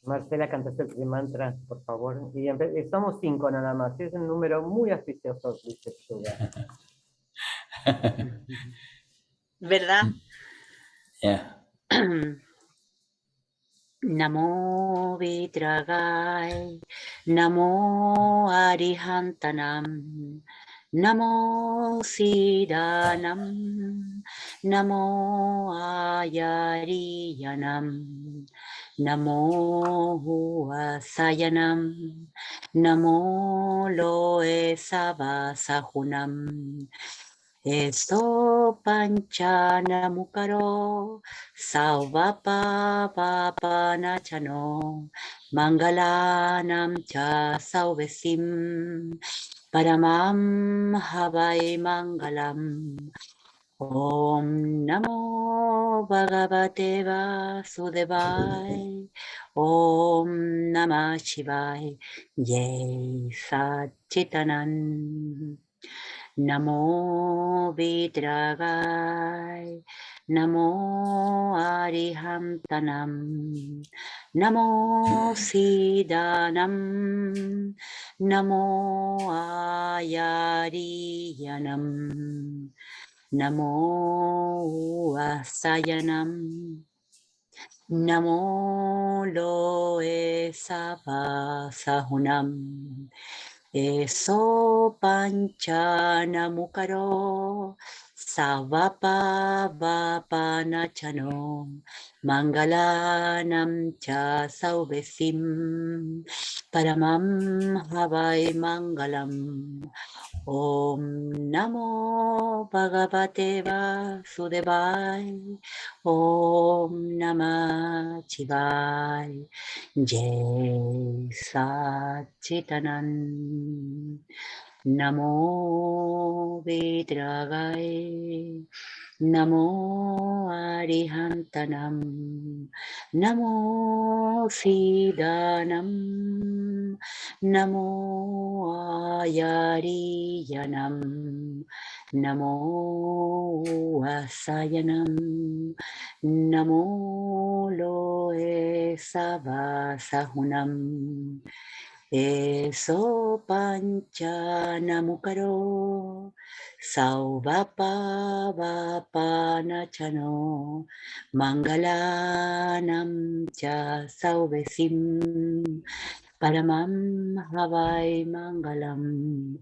Marcela, cantaste el mantra, por favor. Y somos 5 nada más. Es un número muy auspicioso, dice Shuddha. ¿Verdad? Yeah. Namo Vitragai, Namo Arihantanam, Namo Siddhanam, Namo Ayariyanam, Namo Huasayanam, Namo Loe Sabasahunam. Eso panchana mukaro sauvapa papa nachano mangalanam cha sauvesim paramam havai mangalam. Om namo bhagavate vasudevaya. Om namah shivaya. Jai Satchitanand. Namo Vitragai, Namo Arihantanam, Namo Siddhanam, Namo Ayariyanam, Namo Asayanam, Namo Loe Sabasahunam. Eso panchana mukaro savapa vapa nachano mangalanam cha sauvesim paramam havai mangalam. Om namo bhagavate vasudevaya. Om namah shivaya. Jai Satchitanand. Namo Vitragai, Namo Arihantanam, Namo Siddhanam, Namo Ayariyanam, Namo Asayanam, Namo Loe Sabasahunam. Eso panchana mukaro sauvapa vapa nachano mangalanam cha sauvesim paramam havai mangalam.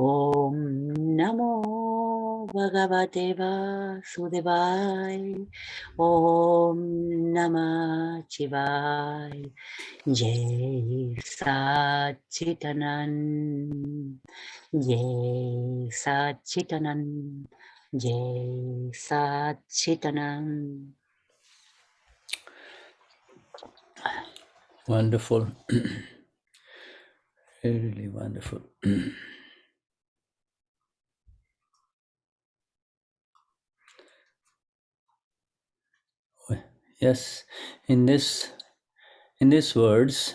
Om namo bhagavate vasudevaya. Om namah shivaya. Jai Satchitanand, Jai Satchitanand, Jai Satchitanand. Wonderful. Really wonderful. Yes, in these words,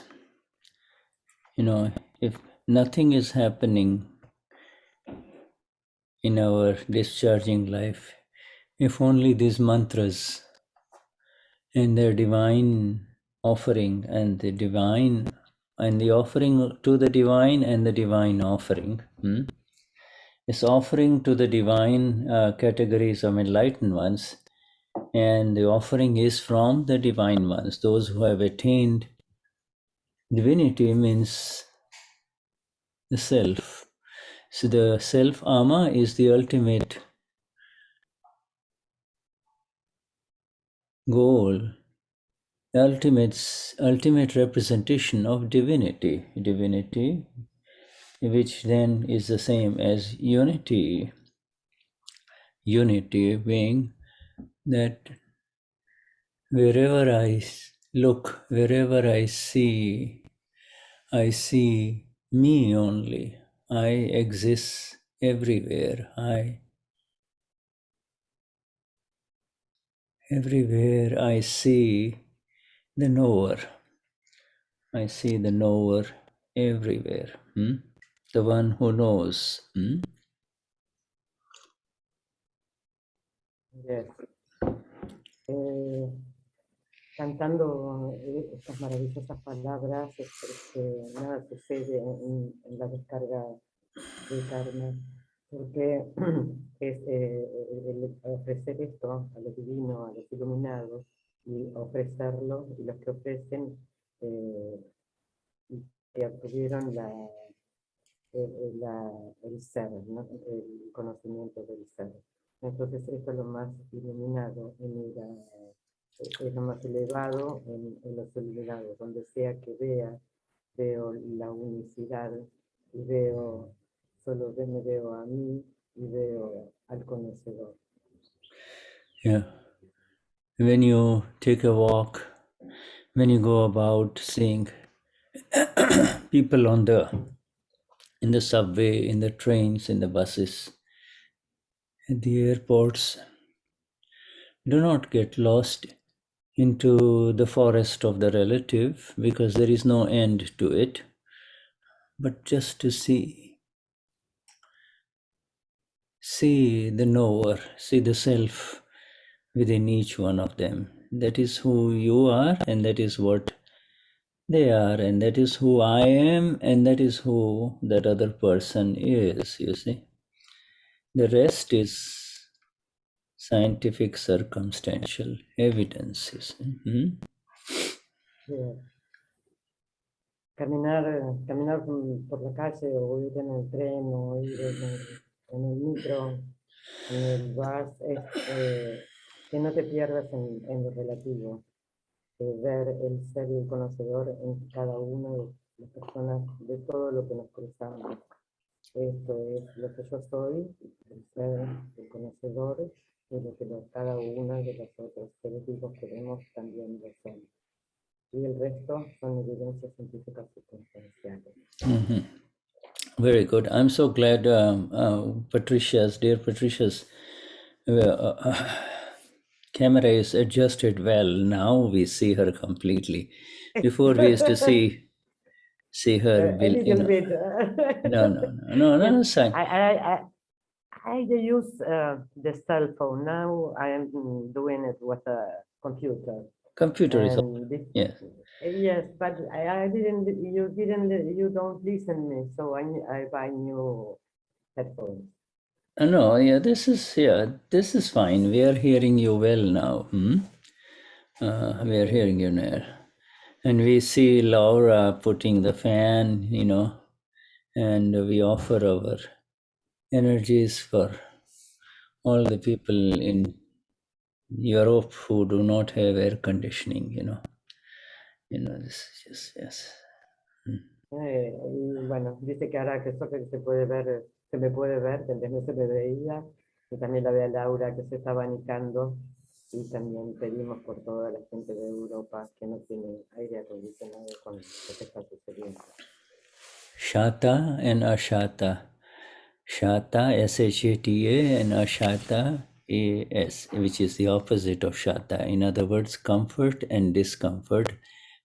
if nothing is happening in our discharging life, if only these mantras and their divine offering and the offering to the divine and the divine offering, this offering to the divine categories of enlightened ones, and the offering is from the divine ones, those who have attained divinity, means the self. So the self ama is the ultimate goal, ultimate representation of divinity, which then is the same as unity. Unity being that wherever I look, wherever I see me only. I exist everywhere. Everywhere I see the knower. I see the knower everywhere. The one who knows. Yes. cantando estas maravillosas palabras, nada sucede en la descarga de karma, porque es el ofrecer esto a lo divino, a los iluminados, y ofrecerlo, y los que ofrecen y obtuvieron el ser, ¿no? El conocimiento del ser. Entonces esto es lo más iluminado, es lo más elevado en los iluminados. Donde sea que veo la unicidad y me veo a mí y veo al conocedor. Yeah. When you take a walk, when you go about seeing people in the subway, in the trains, in the buses, at the airports, do not get lost into the forest of the relative, because there is no end to it, but just to see the knower, see the self within each one of them. That is who you are, and that is what they are, and that is who I am, and that is who that other person is, you see. The rest is scientific circumstantial evidence, you see. Yeah. Caminar por la calle, o ir en el tren, o ir en el micro, en el bus, es que no te pierdas en lo relativo, ver el ser y el conocedor en cada una de las personas, de todo lo que nos cruzamos. Esto es lo que yo soy, el ser, el conocedor, y lo que cada una de los otros seres vivos que vemos también lo son. Y el resto son evidencias científicas circunstanciales. Very good. I'm so glad dear Patricia's camera is adjusted well. Now we see her completely. Before we used to see her. A little bit. No, Yes. sign. I use the cell phone. Now I am doing it with a computer. Computer is yes. Yes, but I didn't. You don't listen me, so I buy new headphones. No, this is fine. We are hearing you well now. We are hearing you now, and we see Laura putting the fan, and we offer our energies for all the people in Europe who do not have air conditioning. This is just yes. Y bueno, dice que ahora que eso que se puede ver, se me puede ver, que antes no se me veía, y también la ve a Laura que se está abanicando, y también pedimos por toda la gente de Europa que no tiene aire acondicionado con lo que está sucediendo. Shata and Ashata. Shata, S-H-A-T-A, and Ashata, A-S, which is the opposite of Shata. In other words, comfort and discomfort,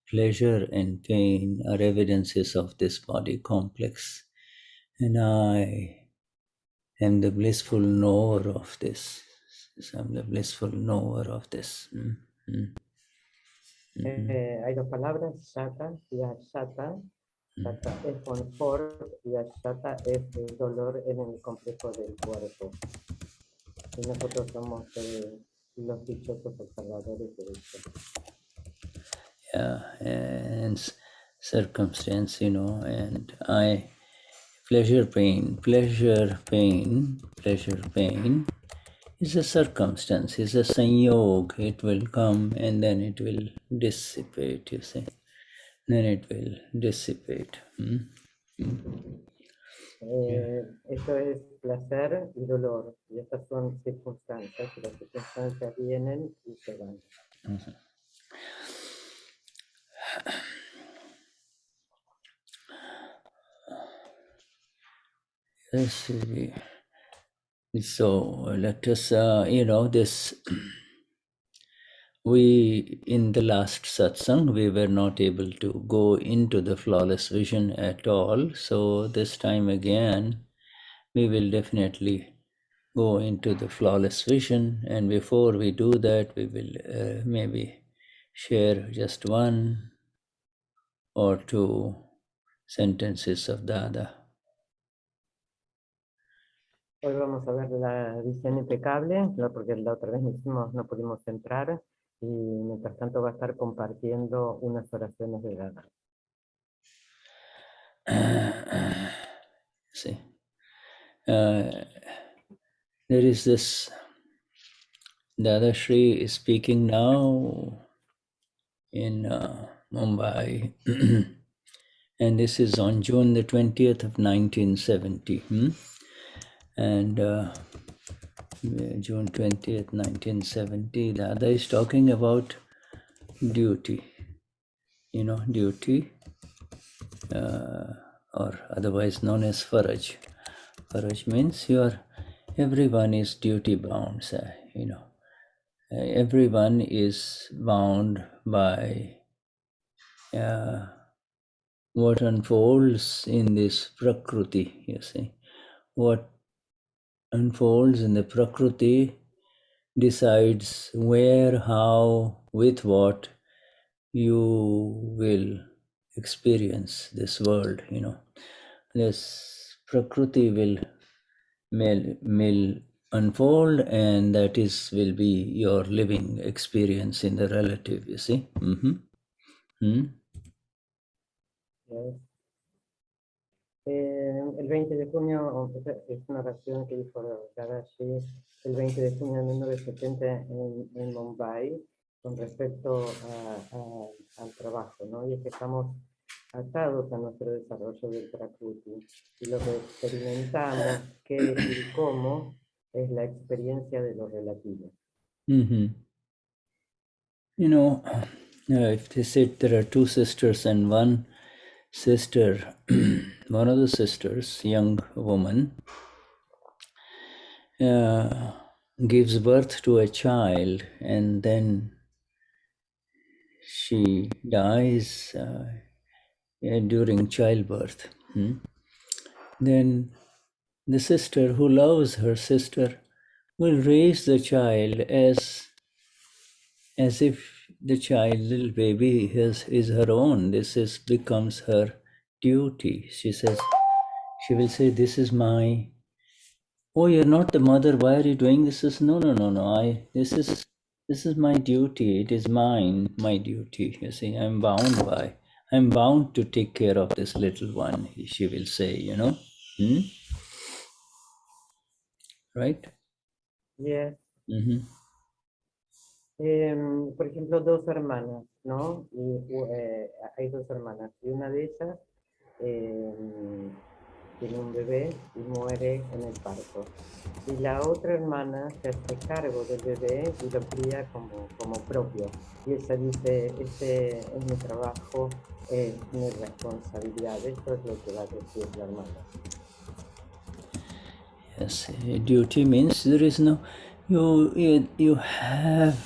pleasure and pain are evidences of this body complex. And I am the blissful knower of this. I'm the blissful knower of this. Hay dos palabras, Shata y Ashata. Shata es confort y Ashata es el dolor en el complejo del cuerpo. Y nosotros somos los dichosos observadores de esto. Yeah, and circumstance, and I, pleasure, pain is a circumstance, is a sanyog. It will come and then it will dissipate, you see. Then it will dissipate. Esto es placer y dolor, y estas son circunstancias, y las circunstancias vienen y se van. Let's see. So let us, this. We, in the last satsang, we were not able to go into the flawless vision at all. So this time again, we will definitely go into the flawless vision. And before we do that, we will maybe share just one or two sentences of Dada. Hoy vamos a ver la visión impecable, porque la otra vez no pudimos entrar, y mientras tanto va a estar compartiendo unas oraciones de Dada. See, there is this Dadashri is speaking now in Mumbai, and this is on June the 20th of 1970. And June 20th, 1970, Dada is talking about duty. You know, duty, or otherwise known as Faraj. Faraj means everyone is duty bound, you know. Everyone is bound by what unfolds in this Prakriti, you see. What unfolds in the Prakriti decides where, how, with what you will experience this world, you know. This Prakriti will unfold, and that will be your living experience in the relative, you see. Yes. El 20 de junio, es una oración que dijo Dadashri el 20 de junio de 1970 en Mumbai, con respecto al trabajo, ¿no? Y es que estamos atados a nuestro desarrollo del Prakriti, y lo que experimentamos, qué y cómo, es la experiencia de lo relativo. You know, if they said there are two sisters and one sister, one of the sisters, young woman, gives birth to a child, and then she dies during childbirth. Then the sister who loves her sister will raise the child as if the child, little baby, is her own. This becomes her duty. She will say, "This is my." "Oh, you're not the mother. Why are you doing this?" No. This is my duty. It is mine, my duty. You see, I'm bound to take care of this little one. She will say, you know, right? Yes. Por ejemplo, dos hermanas, ¿no? Hay dos hermanas, y una de ellas tiene un bebé y muere en el parto. Y la otra hermana se hace cargo del bebé y lo cría como propio. Y ella dice, este es mi trabajo, es mi responsabilidad. Esto es lo que va a decir la hermana. Yes, duty means there is no, you have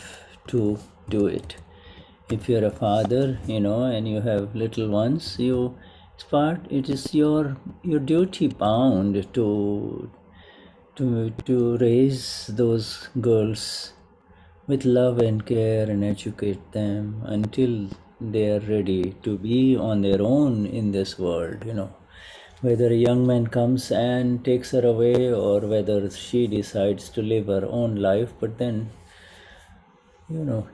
to do it. If you're a father, you know, and you have little ones, it is your duty bound to raise those girls with love and care and educate them until they are ready to be on their own in this world, you know. Whether a young man comes and takes her away, or whether she decides to live her own life, but then, you know,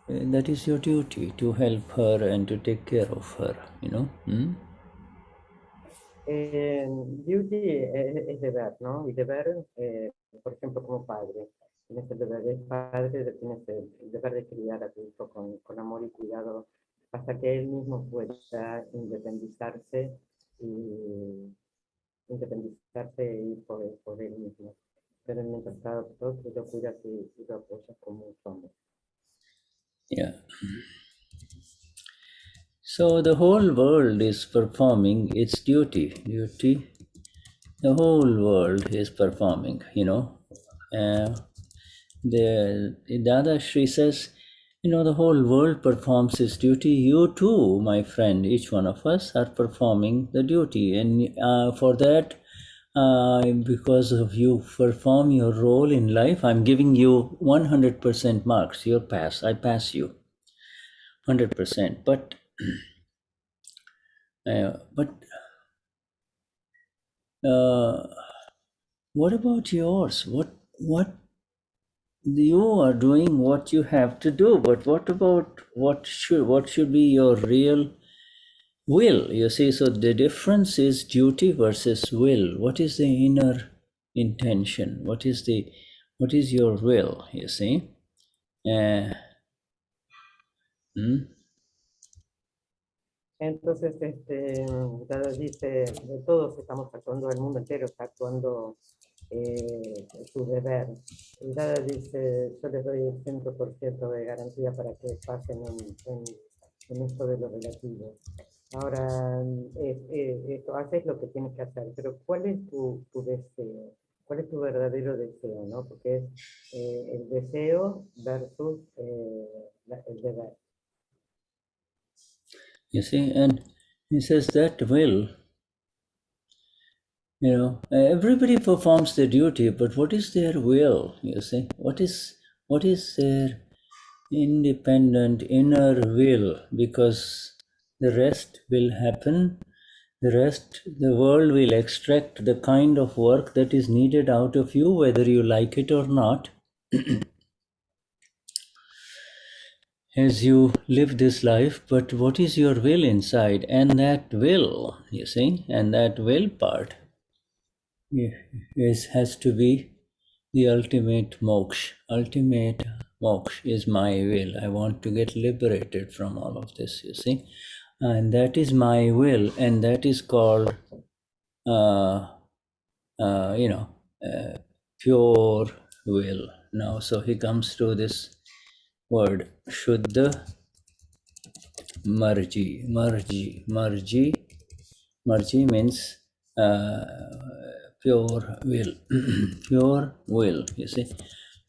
that is your duty, to help her and to take care of her, you know. Duty es deber, ¿no? Y deber, por ejemplo, como padre. Tienes el deber de padre, tienes el deber de criar a tu hijo con amor y cuidado, hasta que él mismo pueda independizarse y por él mismo. Pero mientras tanto, tú lo cuidas y lo apoyas como un hombre. Yeah. So the whole world is performing its duty. The whole world is performing, you know. The Dadashri says, you know, the whole world performs its duty. You too, my friend, each one of us are performing the duty. And for that, because of you perform your role in life, I'm giving you 100% marks. You're pass. I pass you. 100%. But what about yours? What you are doing what you have to do, but what about what should be your real will? You see, so the difference is duty versus will. What is the inner intention? What is your will? You see. Entonces, Dada dice, todos estamos actuando, el mundo entero está actuando su deber. Y Dada dice, yo les doy el 100% de garantía para que pasen en esto de lo relativo. Ahora, esto, haces lo que tienes que hacer, pero ¿cuál es tu deseo? ¿Cuál es tu verdadero deseo? ¿No? Porque es el deseo versus el deber. You see, and he says that will, everybody performs their duty, but what is their will? You see, what is their independent inner will? Because the rest will happen. The world will extract the kind of work that is needed out of you, whether you like it or not. As you live this life, but what is your will inside? And that will, you see, and that will part has to be the ultimate moksha. Ultimate moksha is my will. I want to get liberated from all of this, you see. And that is my will, and that is called, pure will. Now, so he comes to this word, Shuddha Marji. Marji means pure will. Pure will, you see.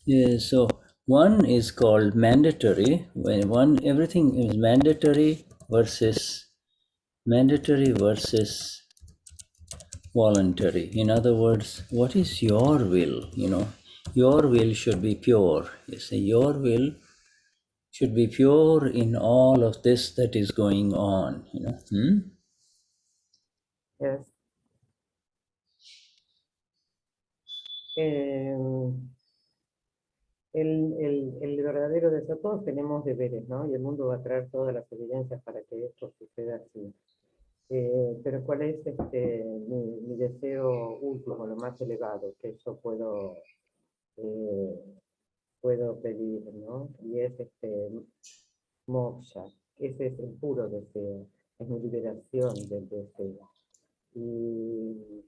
Yeah, so one is called mandatory. When everything is mandatory versus voluntary. In other words, what is your will? Your will should be pure. You see, your will should be pure in all of this that is going on. Yes. El verdadero deseo, todos tenemos deberes, ¿no? Y el mundo va a traer todas las evidencias para que esto suceda así. Pero ¿cuál es mi deseo último, lo más elevado, que yo puedo pedir, ¿no? Y es moksha, ese es el puro deseo, es mi liberación del deseo. Y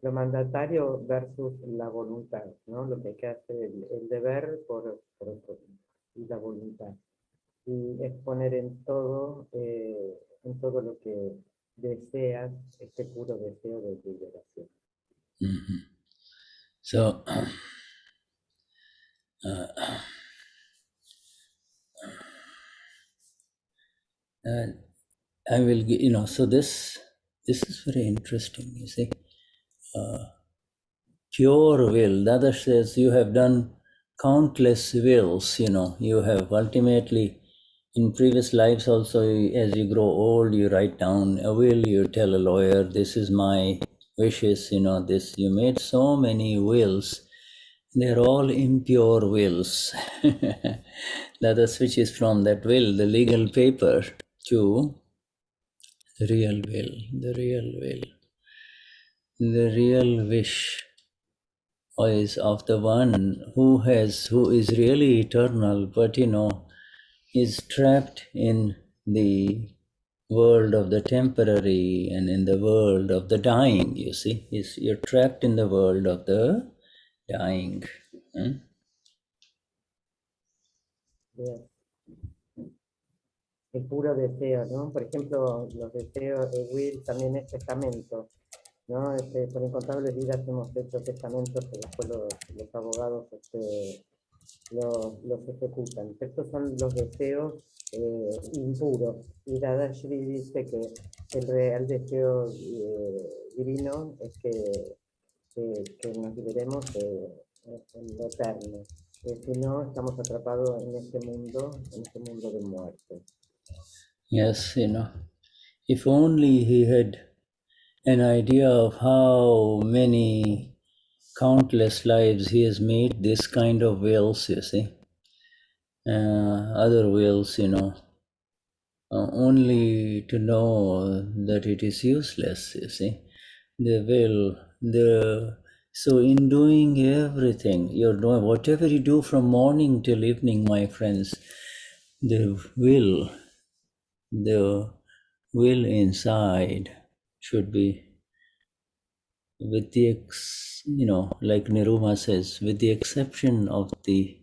lo mandatario versus la voluntad, ¿no? Lo que hay que hacer, el deber por y la voluntad. Y es poner en todo lo que deseas, este puro deseo de liberación. Mm-hmm. So, I will, so this is very interesting, you see. Pure will. Dada says you have done countless wills, you have ultimately, in previous lives also, as you grow old, you write down a will, you tell a lawyer, this is my wishes, this. You made so many wills. They're all impure wills. Dada switches from that will, the legal paper, to the real will, the real wish is of the one who is really eternal, but is trapped in the world of the temporary and in the world of the dying. You see, you're trapped in the world of the dying. Yes. El puro deseo, ¿no? Por ejemplo, los deseos de Will también es testamento, ¿no? Por incontables vidas hemos hecho testamentos que después los abogados los ejecutan. Estos son los deseos impuros. Y Dadashri dice que el real deseo divino es que nos liberemos en lo eterno. Si no, estamos atrapados en este mundo de muerte. Yes, if only he had an idea of how many countless lives he has made this kind of wills, you see. Other wills, only to know that it is useless, you see. So in doing everything, you're doing whatever you do from morning till evening, my friends, the the will inside should be, with the like Niruma says, with the exception of the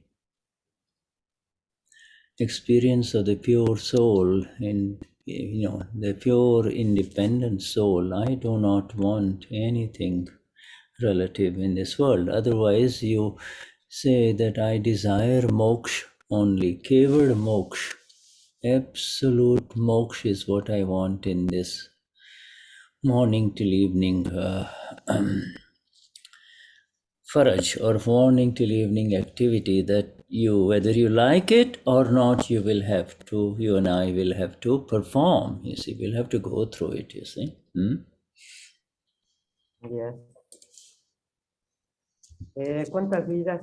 experience of the pure soul and the pure independent soul, I do not want anything relative in this world. Otherwise you say that I desire moksha only, kevad moksha, absolute moksha is what I want in this morning till evening faraj, or morning till evening activity, that whether you like it or not, you and I will have to perform, you see, we'll have to go through it, you see. Yes. ¿Cuántas vidas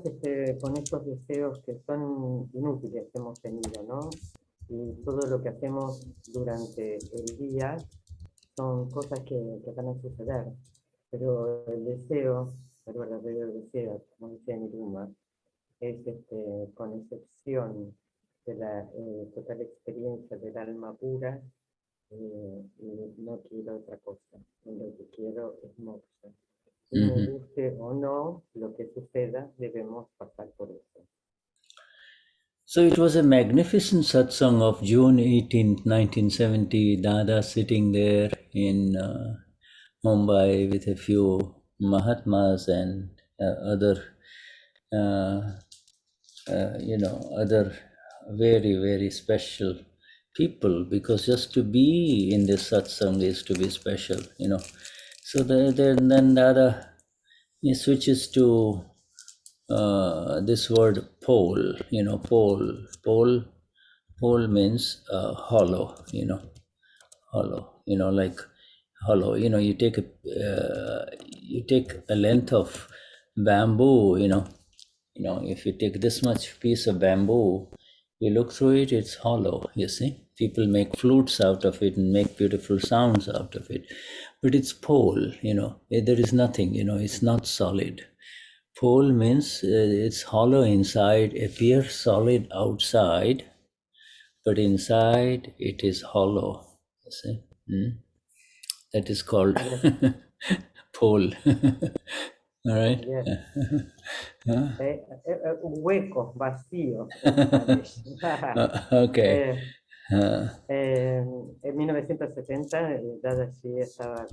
con estos deseos que son inútiles hemos tenido, ¿no? Y todo lo que hacemos durante el día son cosas que van a suceder, pero el deseo, el verdadero deseo, como decía Niruma, es con excepción de la total experiencia del alma pura, y no quiero otra cosa, lo que quiero es moksha. Y me guste o no lo que suceda, debemos pasar por eso. So it was a magnificent satsang of June 18th, 1970, Dada sitting there in Mumbai with a few Mahatmas and other very, very special people, because just to be in this satsang is to be special, So then Dada, he switches to this word pole, pole means hollow, hollow, like hollow, you take a length of bamboo, if you take this much piece of bamboo, you look through it, it's hollow, you see. People make flutes out of it and make beautiful sounds out of it. But it's pole, there is nothing, it's not solid. Pole means it's hollow inside, appears solid outside, but inside it is hollow, you see. That is called pole. All right? Yes. Un hueco, vacío. Okay. En 1970, Dadashri estaba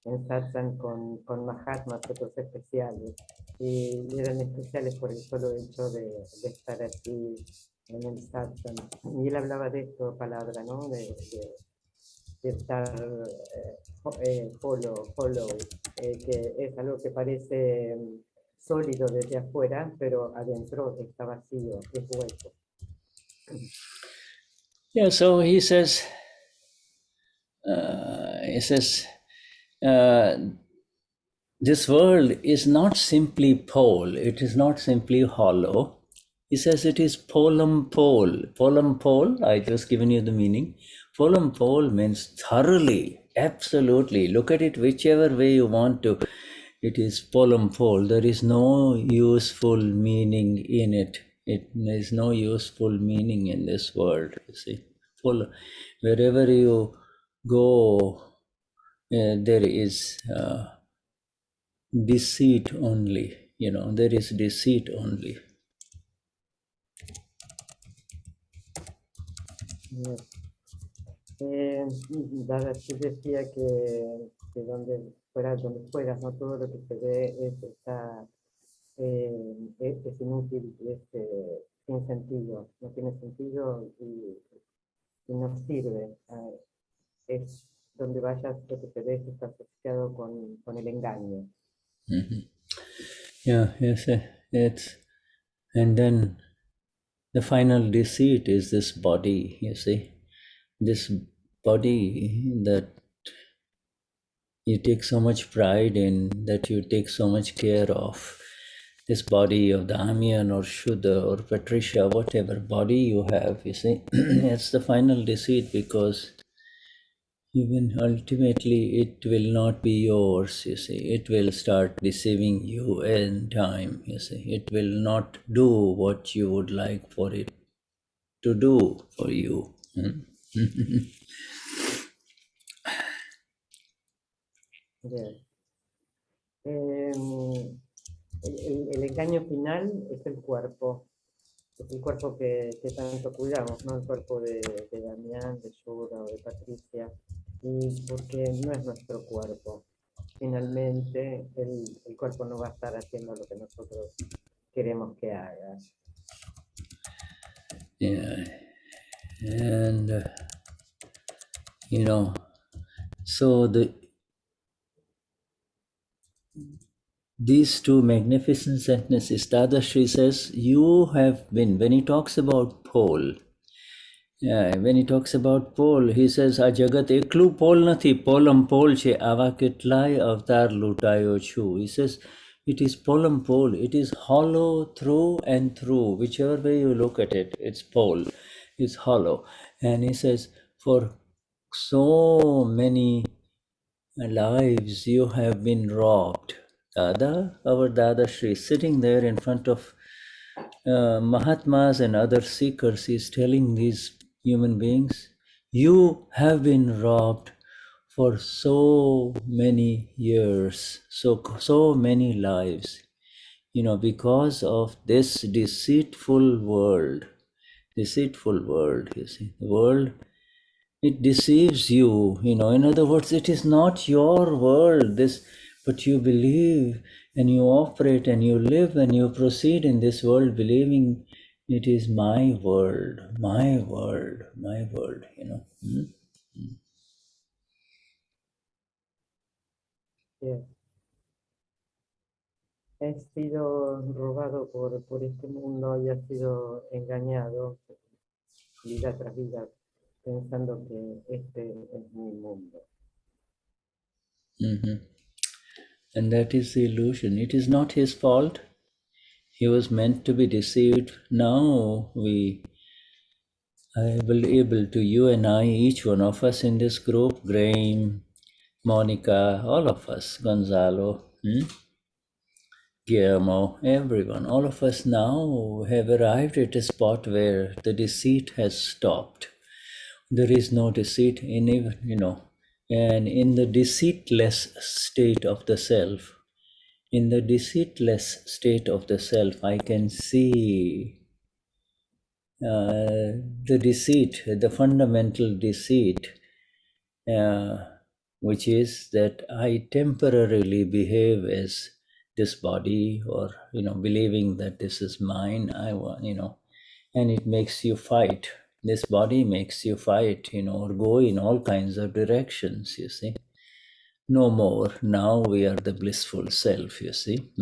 en Satsang con Mahatmas, otros especiales, y eran especiales por el solo hecho de estar aquí en el Satsang. Y él hablaba de esto, palabra, ¿no? De estar hollow, que es algo que parece sólido desde afuera, pero adentro está vacío, es hueco. Yeah, so he says, this world is not simply pole, it is not simply hollow. He says it is polum pole. Polum pole, I just given you the meaning. Polum pole means thoroughly, absolutely. Look at it whichever way you want to. It is polum pole. There is no useful meaning in it. There is no useful meaning in this world, you see. Wherever you go, there is deceit only, there is deceit only. Dadashri decía que donde fueras, ¿no? Todo lo que se ve es inútil, es sin sentido, no tiene sentido y no sirve. Es donde vayas, lo que se ve está asociado con el engaño. Yeah, yes, and then the final deceit is this body, you see. this body that you take so much pride in, that you take so much care of, this body of Damian or Shuddha or Patricia, whatever body you have, you see, it's the final deceit, because even ultimately it will not be yours, you see. It will start deceiving you in time, you see. It will not do what you would like for it to do for you. Bien. El engaño final es el cuerpo que tanto cuidamos, ¿no? El cuerpo de Damián, de Shuddha o de Patricia, y porque no es nuestro cuerpo. Finalmente, el cuerpo no va a estar haciendo lo que nosotros queremos que haga. Yeah. And, so these two magnificent sentences, Dadashri says, you have been, when he talks about pole, when he talks about pole, he says, આ જગત એકલું pole નથી, પોલમ pole છે, આવા કેટલાય અવતાર લૂંટાયો છું. He says, it is polam pole, it is hollow through and through, whichever way you look at it, it's pole, it's hollow. And he says, for so many lives you have been robbed. Dada, our Dadashri, sitting there in front of Mahatmas and other seekers, is telling these human beings, you have been robbed for so many years, so many lives, because of this deceitful world, you see. The world, it deceives you, in other words, it is not your world, but you believe and you operate and you live and you proceed in this world believing it is my world, my world, my world, Bien. He sido robado por este mundo y ha sido engañado vida tras vida, pensando que este es mi mundo. And that is the illusion. It is not his fault. He was meant to be deceived. Now we are able to, you and I, each one of us in this group, Graham, Monica, all of us, Gonzalo, Guillermo, everyone, all of us now have arrived at a spot where the deceit has stopped. There is no deceit in even, and in the deceitless state of the self, I can see the deceit, the fundamental deceit, which is that I temporarily behave as this body, or believing that this is mine. I want, and it makes you fight. This body makes you fight, or go in all kinds of directions, you see. No more. Now we are the blissful self, you see.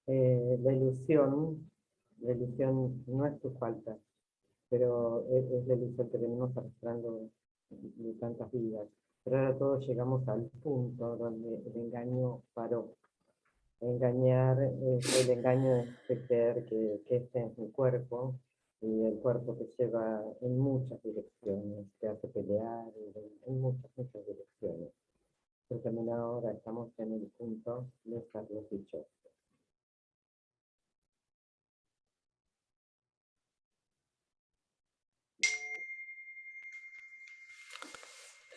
La ilusión no es tu falta, pero es la ilusión que venimos arrastrando de tantas vidas. Pero ahora todos llegamos al punto donde el engaño paró. Engañar es el engaño de creer que este es mi cuerpo, y el cuerpo te lleva en muchas direcciones, te hace pelear en muchas direcciones. Pero también ahora estamos en el punto de estar los dichos.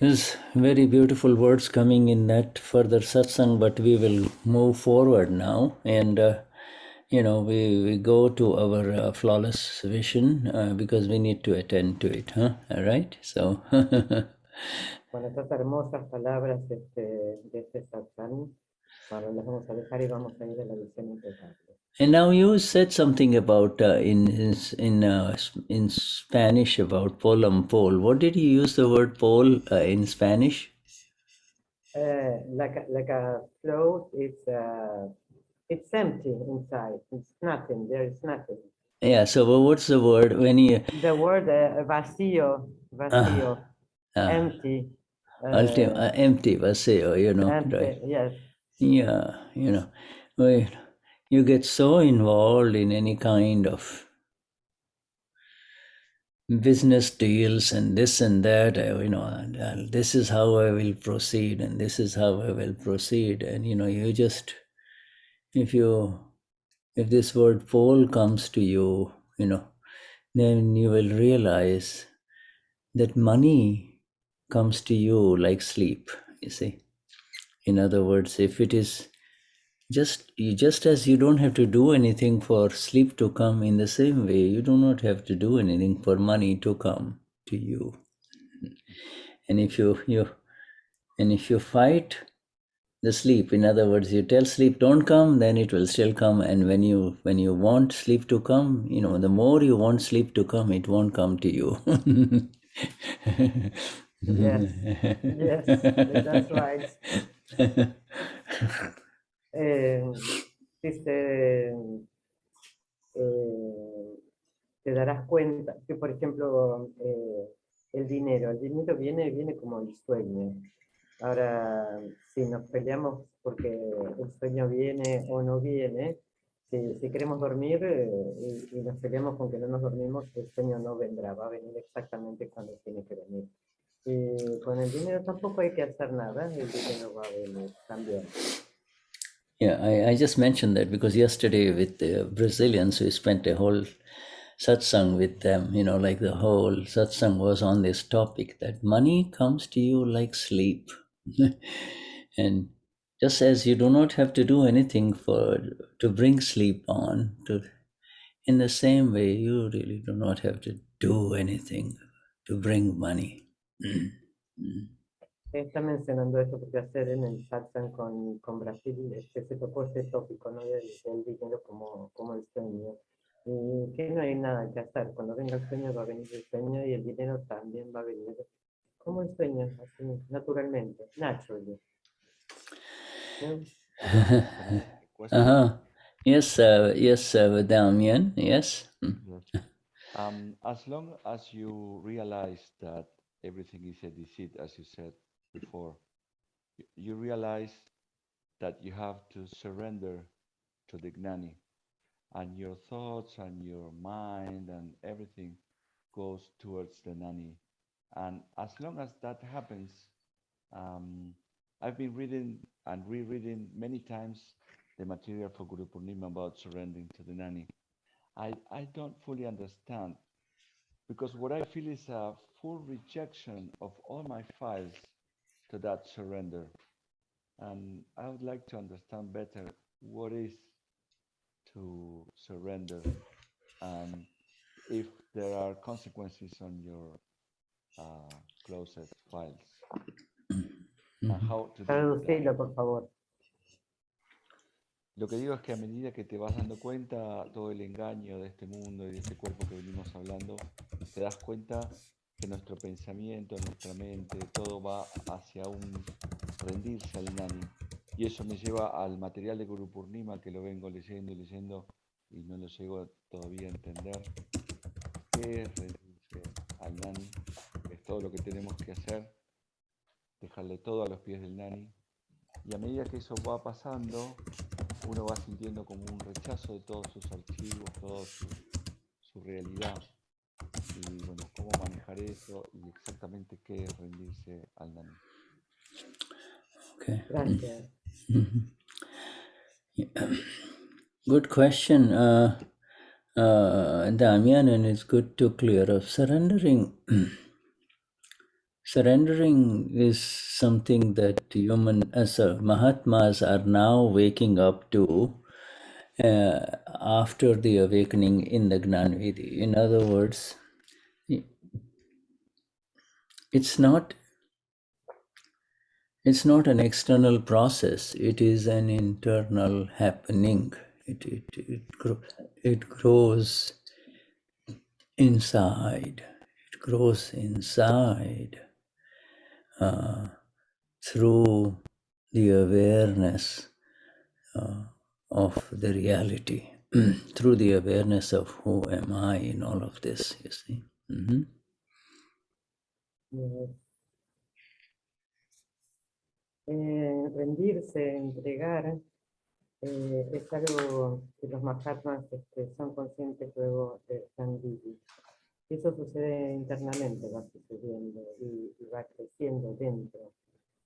There's very beautiful words coming in that further satsang, but we will move forward now, and we go to our flawless vision, because we need to attend to it, huh? All right, so. Con estas hermosas palabras de este satsang, bueno, las vamos a dejar y vamos a ir a la visión impecable. And now you said something about in Spanish about polam pole. What did you use the word pole in Spanish? Like a float, it's It's empty inside. It's nothing. There is nothing. Yeah, so what's the word when you... The word vacío, empty. Empty, vacío, Empty, right? yes. Yeah, well, you get so involved in any kind of business deals and this and that, and this is how I will proceed and this is how I will proceed. And, you just, if this word pole comes to you, then you will realize that money comes to you like sleep, you see. In other words, if it is just as you don't have to do anything for sleep to come, in the same way, you do not have to do anything for money to come to you. And if you fight the sleep, in other words, you tell sleep don't come, then it will still come. And when you want sleep to come, the more you want sleep to come, it won't come to you. Yes, yes, that's right. Dice, te darás cuenta que, por ejemplo, el dinero viene como el sueño. Ahora, si nos peleamos porque el sueño viene o no viene, si queremos dormir y nos peleamos con que no nos dormimos, el sueño no vendrá, va a venir exactamente cuando tiene que venir. Y con el dinero tampoco hay que hacer nada, el dinero va a venir también. Yeah, I just mentioned that because yesterday with the Brazilians, we spent a whole satsang with them, like the whole satsang was on this topic that money comes to you like sleep. And just as you do not have to do anything to bring sleep on, in the same way, you really do not have to do anything to bring money. Está mencionando eso porque hacer en el Satsang con Brasil se tocó este tópico, ¿no? Del dinero como el sueño. Y que no hay nada que hacer. Cuando venga el sueño va a venir el sueño y el dinero también va a venir como el sueño, así, naturalmente, naturally. ¿No? Yes, Damian, yes. Yes. As long as you realize that everything is a deceit, as you said before, you realize that you have to surrender to the Gnani, and your thoughts and your mind and everything goes towards the Gnani. And as long as that happens, I've been reading and rereading many times the material for Guru Purnima about surrendering to the Gnani. I don't fully understand, because what I feel is a full rejection of all my files to that surrender. And I would like to understand better what is to surrender, and if there are consequences on your closet files, and how to deal with that. Traducilo, por favor. Lo que digo es que a medida que te vas dando cuenta todo el engaño de este mundo y de este cuerpo que venimos hablando, te das cuenta que nuestro pensamiento, nuestra mente, todo va hacia un rendirse al Gnani. Y eso me lleva al material de Guru Purnima, que lo vengo leyendo y leyendo y no lo llego todavía a entender. ¿Qué es rendirse al Gnani? Es todo lo que tenemos que hacer, dejarle todo a los pies del Gnani. Y a medida que eso va pasando, uno va sintiendo como un rechazo de todos sus archivos, toda su realidad. Y bueno, cómo manejar eso y exactamente qué es rendirse al Gnani. Okay. Gracias. Good question, Damian, and it's good to clear up. Surrendering is something that Mahatmas are now waking up to after the awakening in the Gnanvidhi. In other words, it's not an external process. It is an internal happening. It grows inside. It grows inside through the awareness of the reality through the awareness of who am I in all of this, you see. Yes. Rendirse, entregar, es algo que los Mahatmas son conscientes luego están vivos. Eso sucede internamente, va sucediendo y va creciendo dentro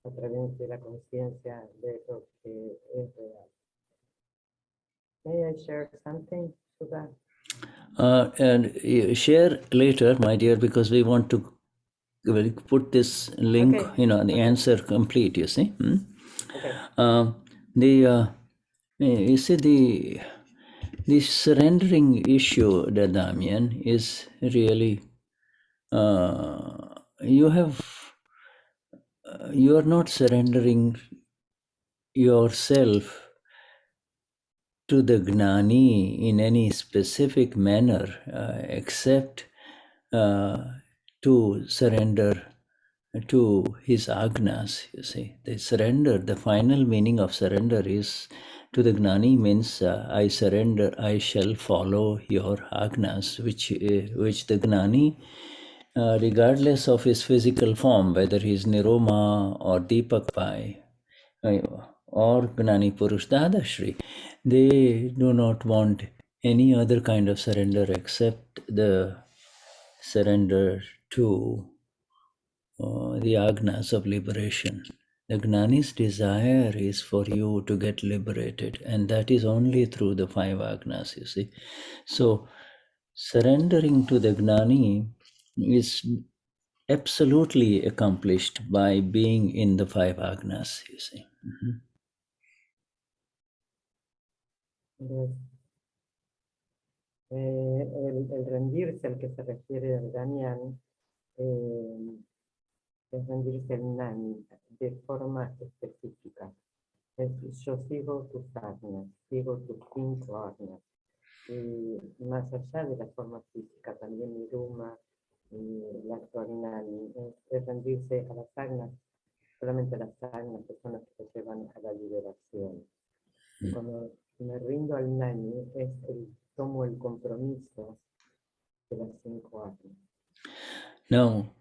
a través de la conciencia de lo que es real. May I share something, Shuddha? And share later, my dear, because we want to put this link, Okay. the Okay. answer complete, you see. Okay. You see, the surrendering issue, Damian, is really, you are not surrendering yourself to the Gnani in any specific manner, except to surrender to his agnas, you see. The surrender, the final meaning of surrender is, to the Gnani means, I surrender, I shall follow your agnas, which the Gnani, regardless of his physical form, whether he is Niroma or Deepak Pai, or Gnani Purush Dadashri, they do not want any other kind of surrender except the surrender to the agnas of liberation. The Gnani's desire is for you to get liberated, and that is only through the 5 agnas, you see. So, surrendering to the Gnani is absolutely accomplished by being in the 5 agnas, you see. Yes. El rendirse al que se refiere el Damián es rendirse al Gnani de forma específica. Yo sigo tus agnas, sigo tus 5 agnas. Y más allá de la forma física, también mi Ruma, la actual Gnani, es rendirse a las agnas, solamente a las agnas que son las que te llevan a la liberación. Y cuando me rindo al Gnani, tomo el compromiso de las 5 agnas. Now,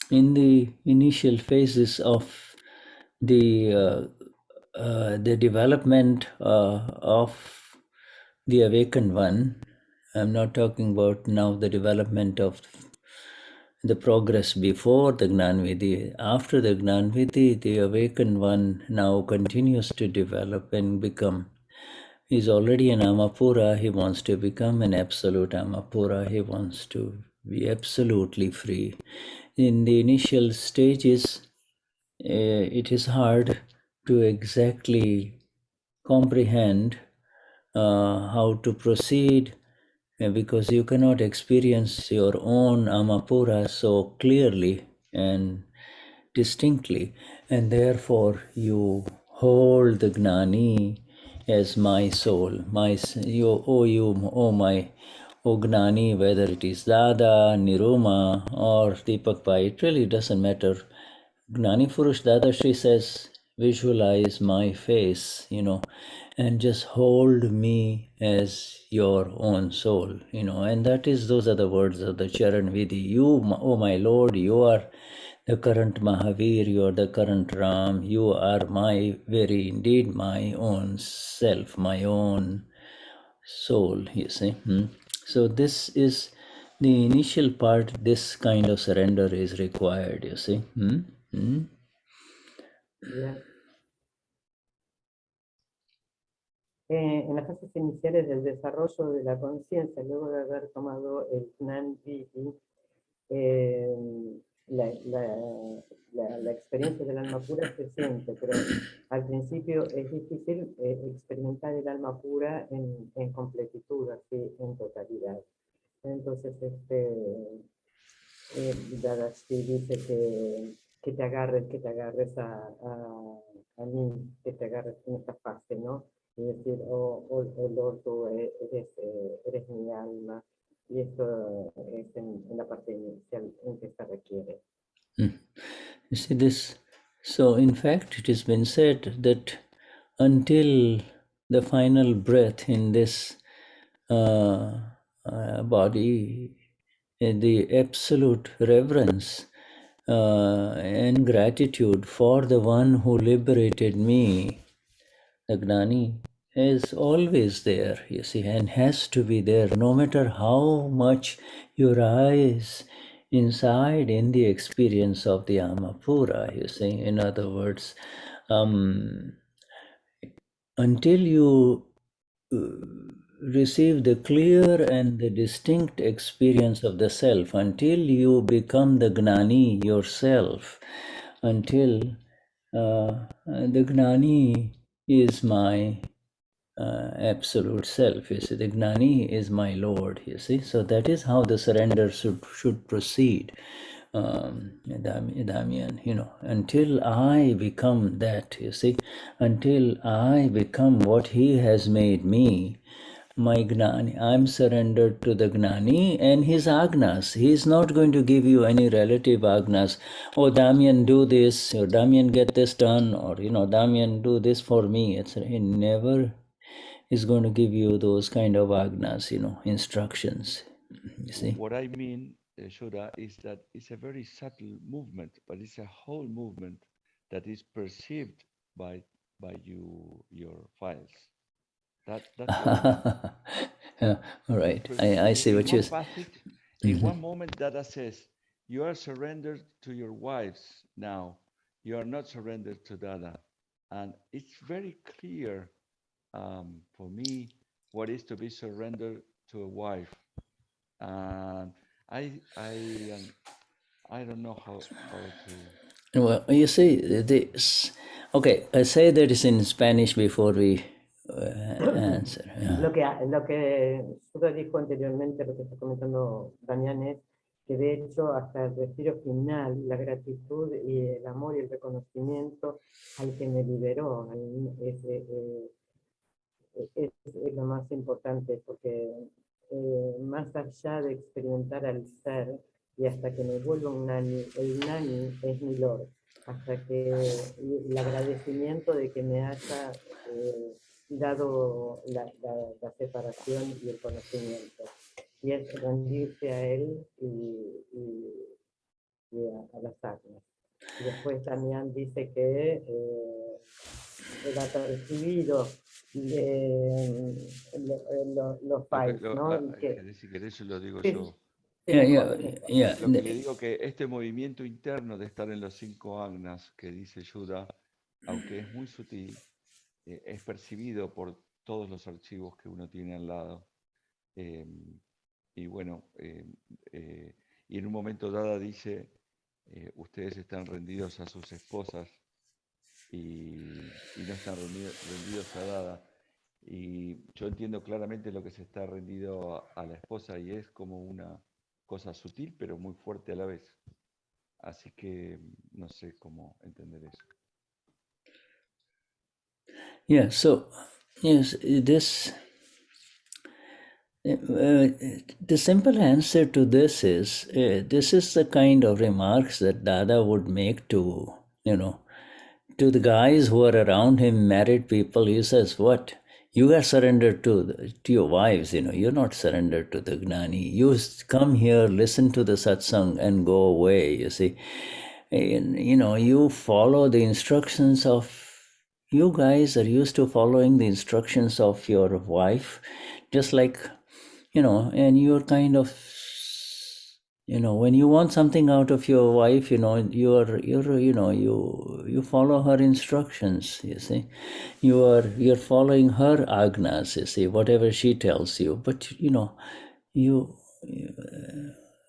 in the initial phases of the development of the awakened one, I'm not talking about now the development of the progress before the Gnanvidhi. After the Gnanvidhi, the awakened one now continues to develop and become. He's already an Amapura, he wants to become an absolute Amapura, he wants to be absolutely free. In the initial stages, it is hard to exactly comprehend how to proceed, because you cannot experience your own Amapura so clearly and distinctly, and therefore you hold the Gnani as my soul, my Gnani, whether it is Dada, Niruma, or Deepak Pai, it really doesn't matter. Gnani Purush Dadashri says, visualize my face, and just hold me as your own soul, and those are the words of the Charan Vidhi. You, oh my Lord, you are the current Mahavir, you are the current Ram, you are indeed my own self, my own soul, you see. So this is the initial part, this kind of surrender is required, you see. Yes. En las fases iniciales del desarrollo de la conciencia, luego de haber tomado el Gnani Vitti, la experiencia del alma pura se siente, pero al principio es difícil experimentar el alma pura en completitud, así en totalidad. Entonces, Dadashri dice que te agarres a mí, que te agarres en esta fase, ¿no? Y decir, oh Lord, tú eres mi alma, y esto es en la parte inicial en que se requiere. You see this? So in fact, it has been said that until the final breath in this body, the absolute reverence and gratitude for the one who liberated me, the Gnani, is always there, you see, and has to be there no matter how much you rise inside in the experience of the Amapura, you see. In other words, until you receive the clear and the distinct experience of the self, until you become the Gnani yourself, until the Gnani is my absolute self, you see, the Gnani is my Lord, you see. So that is how the surrender should proceed, Damian, you know, until I become that, you see, until I become what he has made me, my Gnani, I'm surrendered to the Gnani and his agnas. He's not going to give you any relative agnas. Oh, Damian, do this, or Damian, get this done, or, you know, Damian, do this for me. He never is going to give you those kind of agnas, you know, instructions. You see? What I mean, Shuddha, is that it's a very subtle movement, but it's a whole movement that is perceived by your files. That's what I mean. Yeah, all right. I see what you're saying. In one moment, Dada says, you are surrendered to your wives now. You are not surrendered to Dada. And it's very clear for me what is to be surrendered to a wife. And I don't know how to. Well, you see, this. Okay, I say that is in Spanish before we answer. Yeah. Lo que Shuddha dijo anteriormente, lo que está comentando Damián, es que de hecho hasta el retiro final, la gratitud y el amor y el reconocimiento al que me liberó es lo más importante, porque más allá de experimentar al ser y hasta que me vuelva un Gnani, el Gnani es mi Lord, hasta que el agradecimiento de que me haya dado la separación y el conocimiento, y es rendirse a él y a las armas. Y después también dice que él ha percibido los files, ¿no? Si querés, lo digo yo. Lo que le digo que este movimiento interno de estar en los 5 agnas que dice Shuddha, aunque es muy sutil, es percibido por todos los archivos que uno tiene al lado. Y bueno, y en un momento Dada dice, ustedes están rendidos a sus esposas y no están rendidos a Dada. Y yo entiendo claramente lo que se está rendido a la esposa y es como una cosa sutil pero muy fuerte a la vez. Así que no sé cómo entender eso. Yeah, so, yes, this, the simple answer to this is the kind of remarks that Dada would make to, you know, to the guys who are around him, married people. He says, what? You are surrendered to your wives, you know, you're not surrendered to the Gnani. You come here, listen to the satsang and go away, you see. And, you know, you follow the instructions of, you guys are used to following the instructions of your wife, just like, you know, and you're kind of, you know, when you want something out of your wife, you know, you're you know, you follow her instructions, you see. You're following her agnas, you see, whatever she tells you. But, you know, you're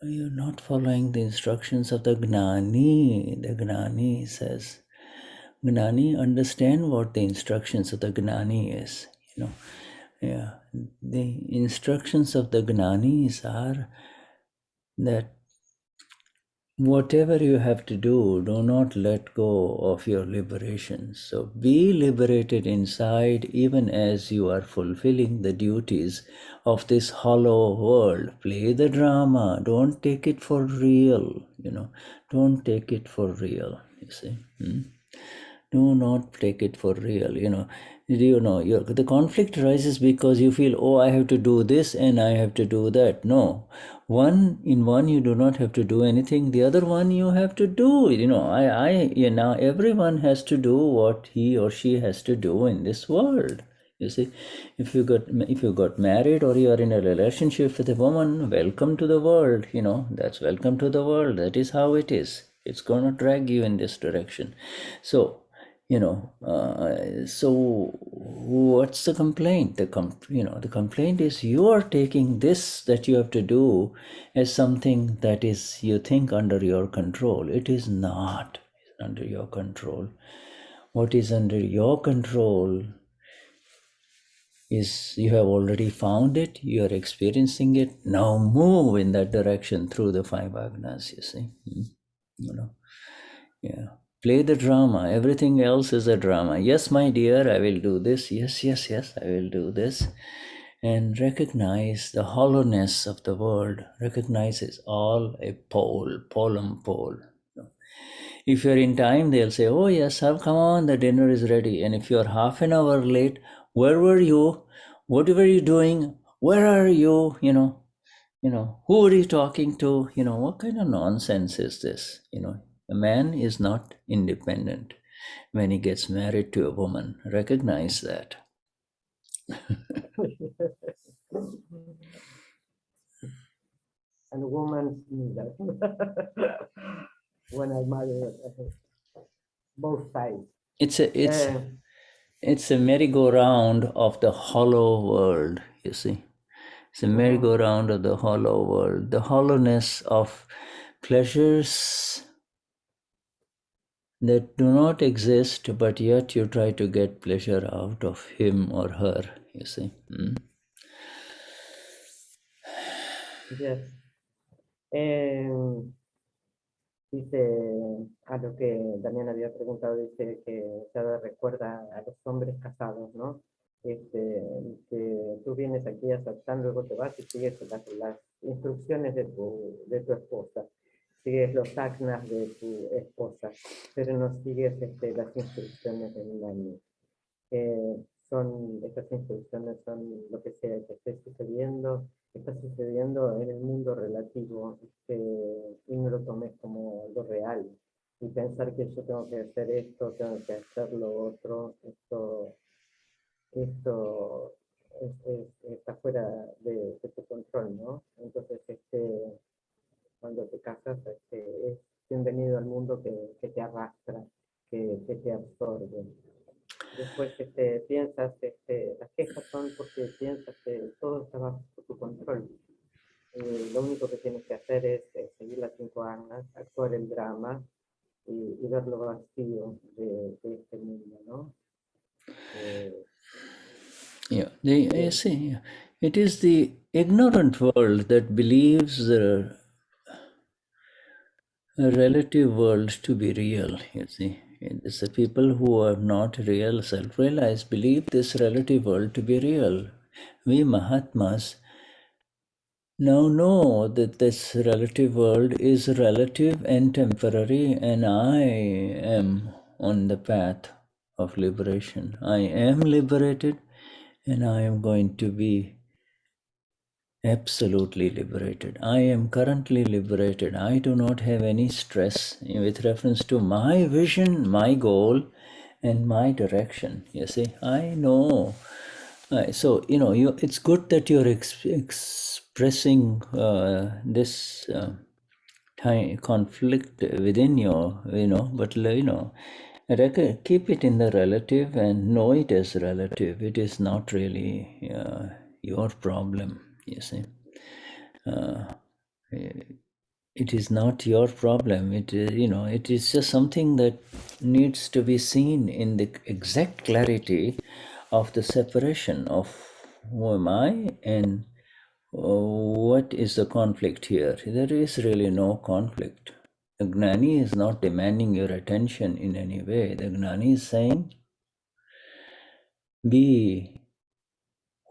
not following the instructions of the Gnani. The Gnani says, Gnani, understand what the instructions of the Gnani is, you know. Yeah, the instructions of the Gnanis are that whatever you have to do, do not let go of your liberation. So be liberated inside even as you are fulfilling the duties of this hollow world. Play the drama. Don't take it for real, you know. Don't take it for real, you see. Do not take it for real, you know. You know, the conflict arises because you feel, oh, I have to do this and I have to do that. No, one you do not have to do anything. The other one you have to do. You know, everyone has to do what he or she has to do in this world. You see, if you got married or you are in a relationship with a woman, welcome to the world. You know, that's welcome to the world. That is how it is. It's gonna drag you in this direction. So, you know, so what's the complaint? The complaint is you are taking this that you have to do as something that is, you think, under your control. It is not under your control. What is under your control is you have already found it, you are experiencing it. Now move in that direction through the five agnas, you see. You know, yeah. Play the drama. Everything else is a drama. Yes, my dear, I will do this. Yes, yes, yes, I will do this. And recognize the hollowness of the world. Recognize it's all a pole, polum pole. If you're in time, they'll say, oh yes, come on, the dinner is ready. And if you're half an hour late, where were you? What were you doing? Where are you? Who are you talking to? What kind of nonsense is this? A man is not independent when he gets married to a woman. Recognize that. And women neither. When I married, both sides. It's a merry-go-round of the hollow world, you see. It's a merry-go-round of the hollow world. The hollowness of pleasures that do not exist, but yet you try to get pleasure out of him or her, you see. Yes. Dice a lo que Damián había preguntado, dice que Sada recuerda a los hombres casados, ¿no? Que tú vienes aquí a Satsang, luego te vas y sigues las instrucciones de tu esposa, sigues los agnas de tu esposa, pero no sigues las instrucciones de Gnani. Estas instrucciones son lo que sea que esté sucediendo, está sucediendo en el mundo relativo, y no lo tomes como algo real. Y pensar que yo tengo que hacer esto, tengo que hacer lo otro, esto está fuera de tu control, ¿no? Entonces, cuando te casas, es bienvenido al mundo que te arrastra, que te absorbe. Después piensas, las quejas son porque piensas que todo está bajo tu control. Lo único que tienes que hacer es seguir las 5 agnas, actuar el drama y ver lo vacío de este mundo, ¿no? You see, it is the ignorant world that believes the relative world to be real, you see. It's the people who are not real, self-realized, believe this relative world to be real. We Mahatmas now know that this relative world is relative and temporary, and I am on the path of liberation. I am liberated, and I am going to be absolutely liberated. I am currently liberated. I do not have any stress with reference to my vision, my goal, and my direction. You see, I know. So, it's good that you're expressing this conflict within you, but, keep it in the relative and know it as relative. It is not really your problem, you see. It is not your problem. It is just something that needs to be seen in the exact clarity of the separation of who am I and what is the conflict here. There is really no conflict. The Gnani is not demanding your attention in any way. The Gnani is saying, be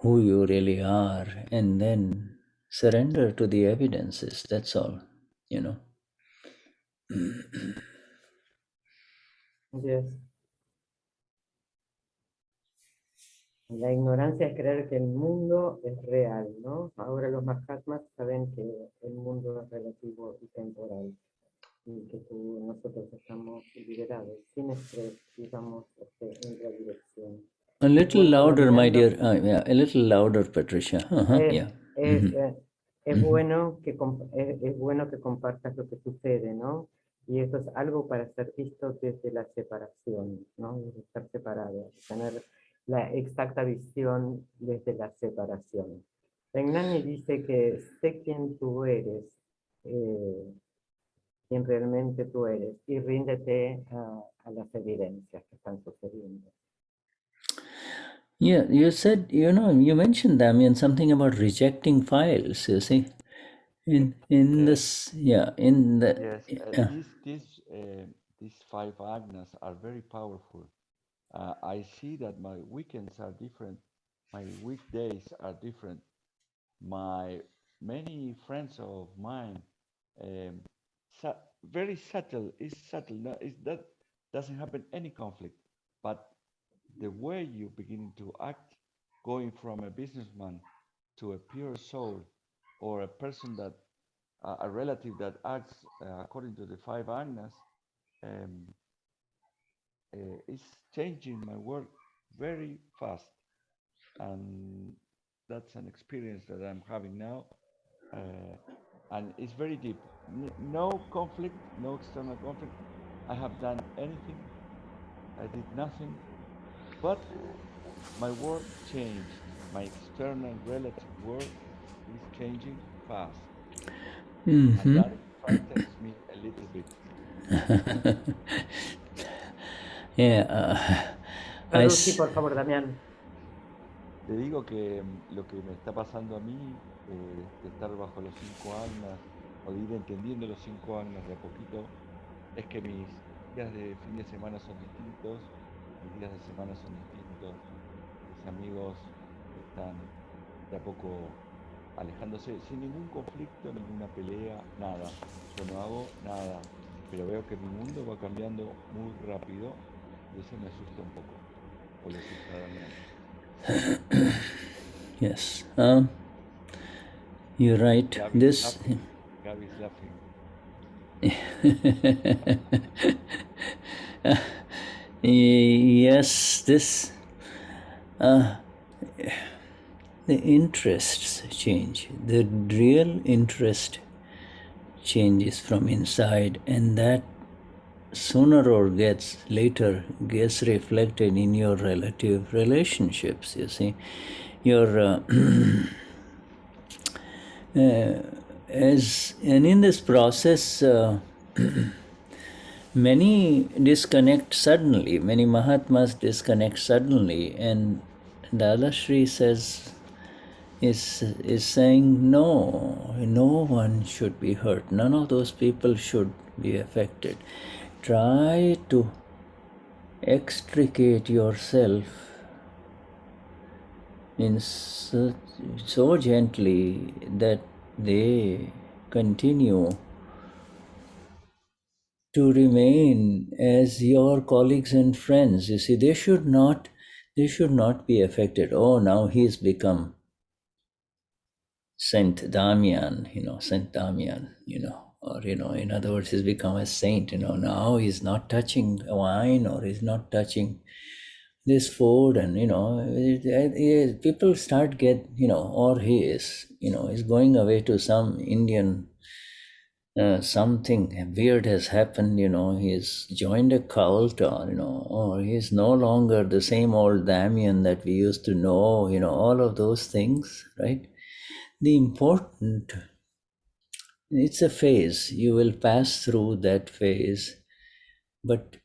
who you really are, and then surrender to the evidences. That's all, Yes. La ignorancia es creer que el mundo es real, ¿no? Ahora los Mahatmas saben que el mundo es relativo y temporal y que nosotros estamos liberados, sin estrés, y vamos en la dirección. A little Bueno, louder, my bromeando, dear. Yeah, a little louder, Patricia. Yeah. es, Mhm. es bueno es bueno que compartas lo que sucede, ¿no? Y eso es algo para ser visto desde la separación, ¿no? Desde estar separado, tener la exacta visión desde la separación. Gnani dice que sé quién tú eres, eh, quién realmente tú eres, y ríndete a las evidencias que están sucediendo. Yeah, you said, you mentioned, Damien, something about rejecting files, you see. In Yes. this, yeah, in the... Yes, Yeah. these five agnas are very powerful. I see that my weekends are different, my weekdays are different. My many friends of mine, um, very subtle. It's subtle. No, that doesn't happen any conflict, but the way you begin to act, going from a businessman to a pure soul, or a person that a relative that acts according to the five agnas, um, is changing my work very fast, and that's an experience that I'm having now, and it's very deep. No conflict, no external conflict. I have done anything. I did nothing, but my work changed. My external relative work is changing fast, and Mm-hmm. that frightens me a little bit. Yeah. Traducí, por favor, Damián. Te digo que lo que me está pasando a mí, de estar bajo los cinco agnas, o de ir entendiendo los cinco agnas de a poquito, es que mis días de fin de semana son distintos, mis días de semana son distintos, mis amigos están de a poco alejándose sin ningún conflicto, ninguna pelea, nada. Yo no hago nada, pero veo que mi mundo va cambiando muy rápido y eso me asusta un poco, o le asusta a Damián. Yes. You're right. Gaby's laughing. Yes, this... the interests change. The real interest changes from inside, and that sooner or later gets reflected in your relative relationships, you see. Your and in this process, many disconnect suddenly. Many Mahatmas disconnect suddenly, and Dadashri is saying no one should be hurt. None of those people should be affected. Try to extricate yourself in so gently that they continue to remain as your colleagues and friends. You see, they should not be affected. Oh, now he's become Saint Damian, Saint Damian, or, in other words, he's become a saint, now he's not touching wine, or he's not touching this food, and, people start or he is, he's going away to some Indian, something weird has happened, he's joined a cult, or he's no longer the same old Damian that we used to know, all of those things, right? The important, it's a phase. You will pass through that phase, but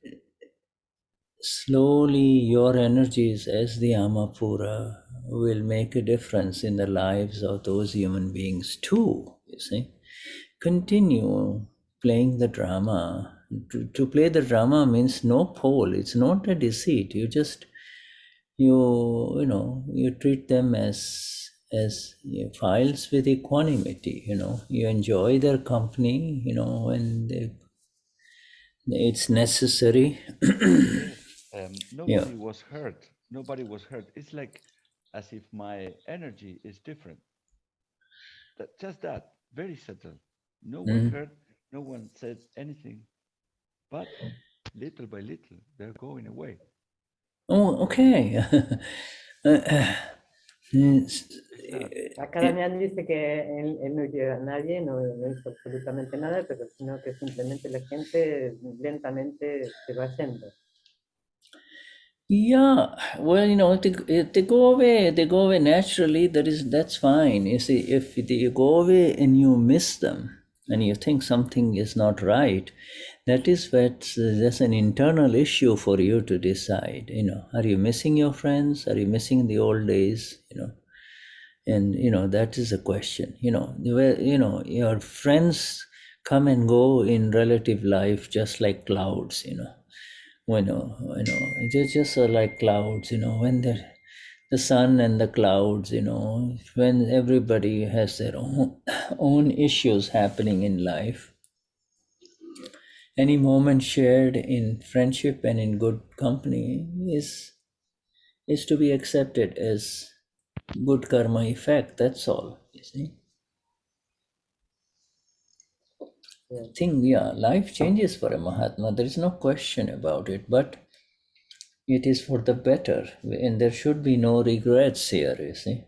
slowly your energies as the Amapura will make a difference in the lives of those human beings too, you see. Continue playing the drama. To play the drama means no pole. It's not a deceit. You just you treat them as files with equanimity. You enjoy their company. When it's necessary. Yes, Yeah. nobody was hurt. Nobody was hurt. It's like as if my energy is different. Just that, very subtle. No one heard, no one said anything, but little by little, they're going away. Oh, okay. Acá Damián dice que él no hirió a nadie, no hizo absolutamente nada, pero sino que simplemente la gente lentamente se va yendo. Yeah, well, they go away. They go away naturally. That's fine. You see, if they go away and you miss them, and you think something is not right, that's an internal issue for you to decide. Are you missing your friends? Are you missing the old days? And that is a question. Your friends come and go in relative life just like clouds. It's just like clouds, when the sun and the clouds, when everybody has their own issues happening in life. Any moment shared in friendship and in good company is to be accepted as good karma effect. That's all, you see. Life changes for a Mahatma. There is no question about it, but it is for the better, and there should be no regrets here, you see.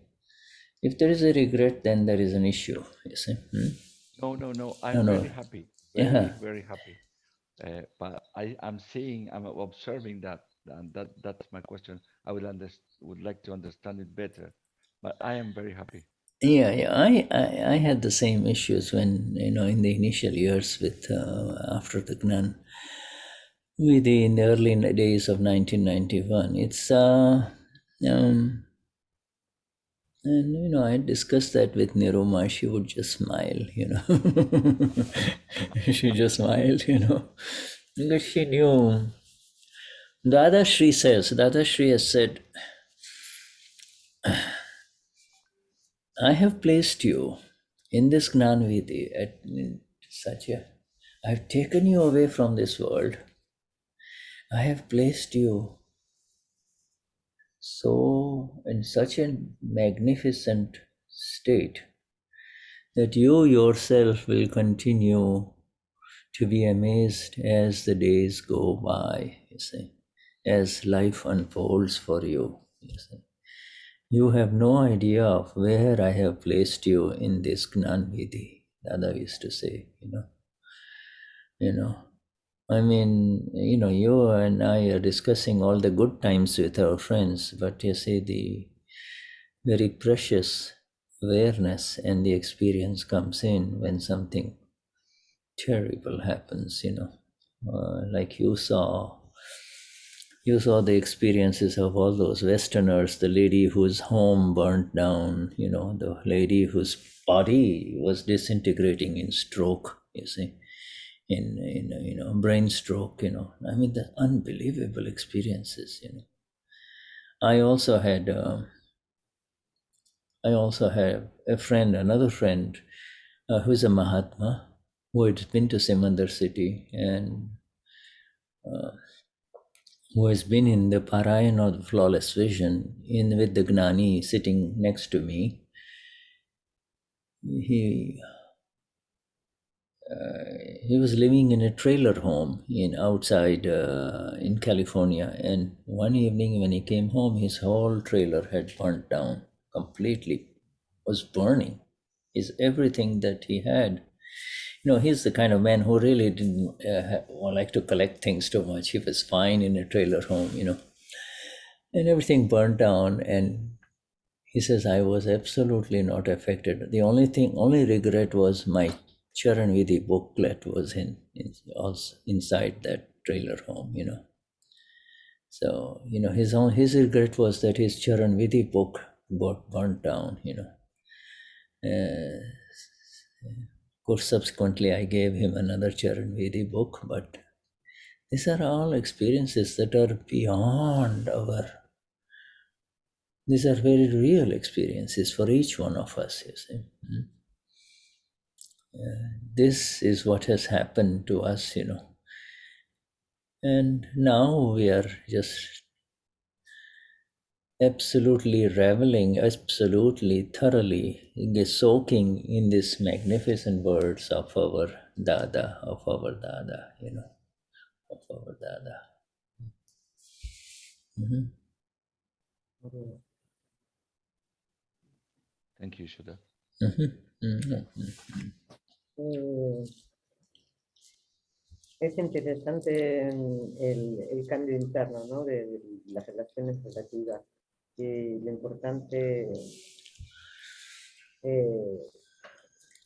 If there is a regret, then there is an issue, you see. No. I'm very happy, very happy. But I'm observing that, and that's my question. I would like to understand it better, but I am very happy. Yeah. I had the same issues when, in the initial years with after the Gnan, in the early days of 1991. It's and I discussed that with Niruma. She would just smile, She just smiled, because she knew. Dadashri has said, I have placed you in this Gnanvidhi at Satya. I have taken you away from this world. I have placed you so in such a magnificent state that you yourself will continue to be amazed as the days go by, you see, as life unfolds for you, you see. You have no idea of where I have placed you in this Gnanvidhi, Dada used to say, I mean, you and I are discussing all the good times with our friends, but you see, the very precious awareness and the experience comes in when something terrible happens, like you saw the experiences of all those Westerners, the lady whose home burnt down, the lady whose body was disintegrating in stroke, you see, in brain stroke, I mean, the unbelievable experiences, I also have another friend, who's a Mahatma, who had been to Simandar city and who has been in the Parayana of Flawless Vision with the Gnani sitting next to me. He was living in a trailer home outside in California, and one evening when he came home, his whole trailer had burnt down completely, was burning. Everything that he had. He's the kind of man who really didn't like to collect things too much. He was fine in a trailer home, and everything burned down. And he says, I was absolutely not affected. The only regret was my Charan Vidhi booklet was also inside that trailer home, So, his regret was that his Charan Vidhi book got burnt down, Of course, subsequently, I gave him another Charan Vedi book, but these are all experiences that are beyond these are very real experiences for each one of us, you see. This is what has happened to us, And now we are just absolutely reveling, absolutely thoroughly soaking in these magnificent words of our Dada, of our Dada, of our Dada. Mhm. Thank you, Shuddha. Mhm. Mhm. Eh, es interesante el cambio interno, ¿no? De las relaciones relativas. Y lo importante, eh,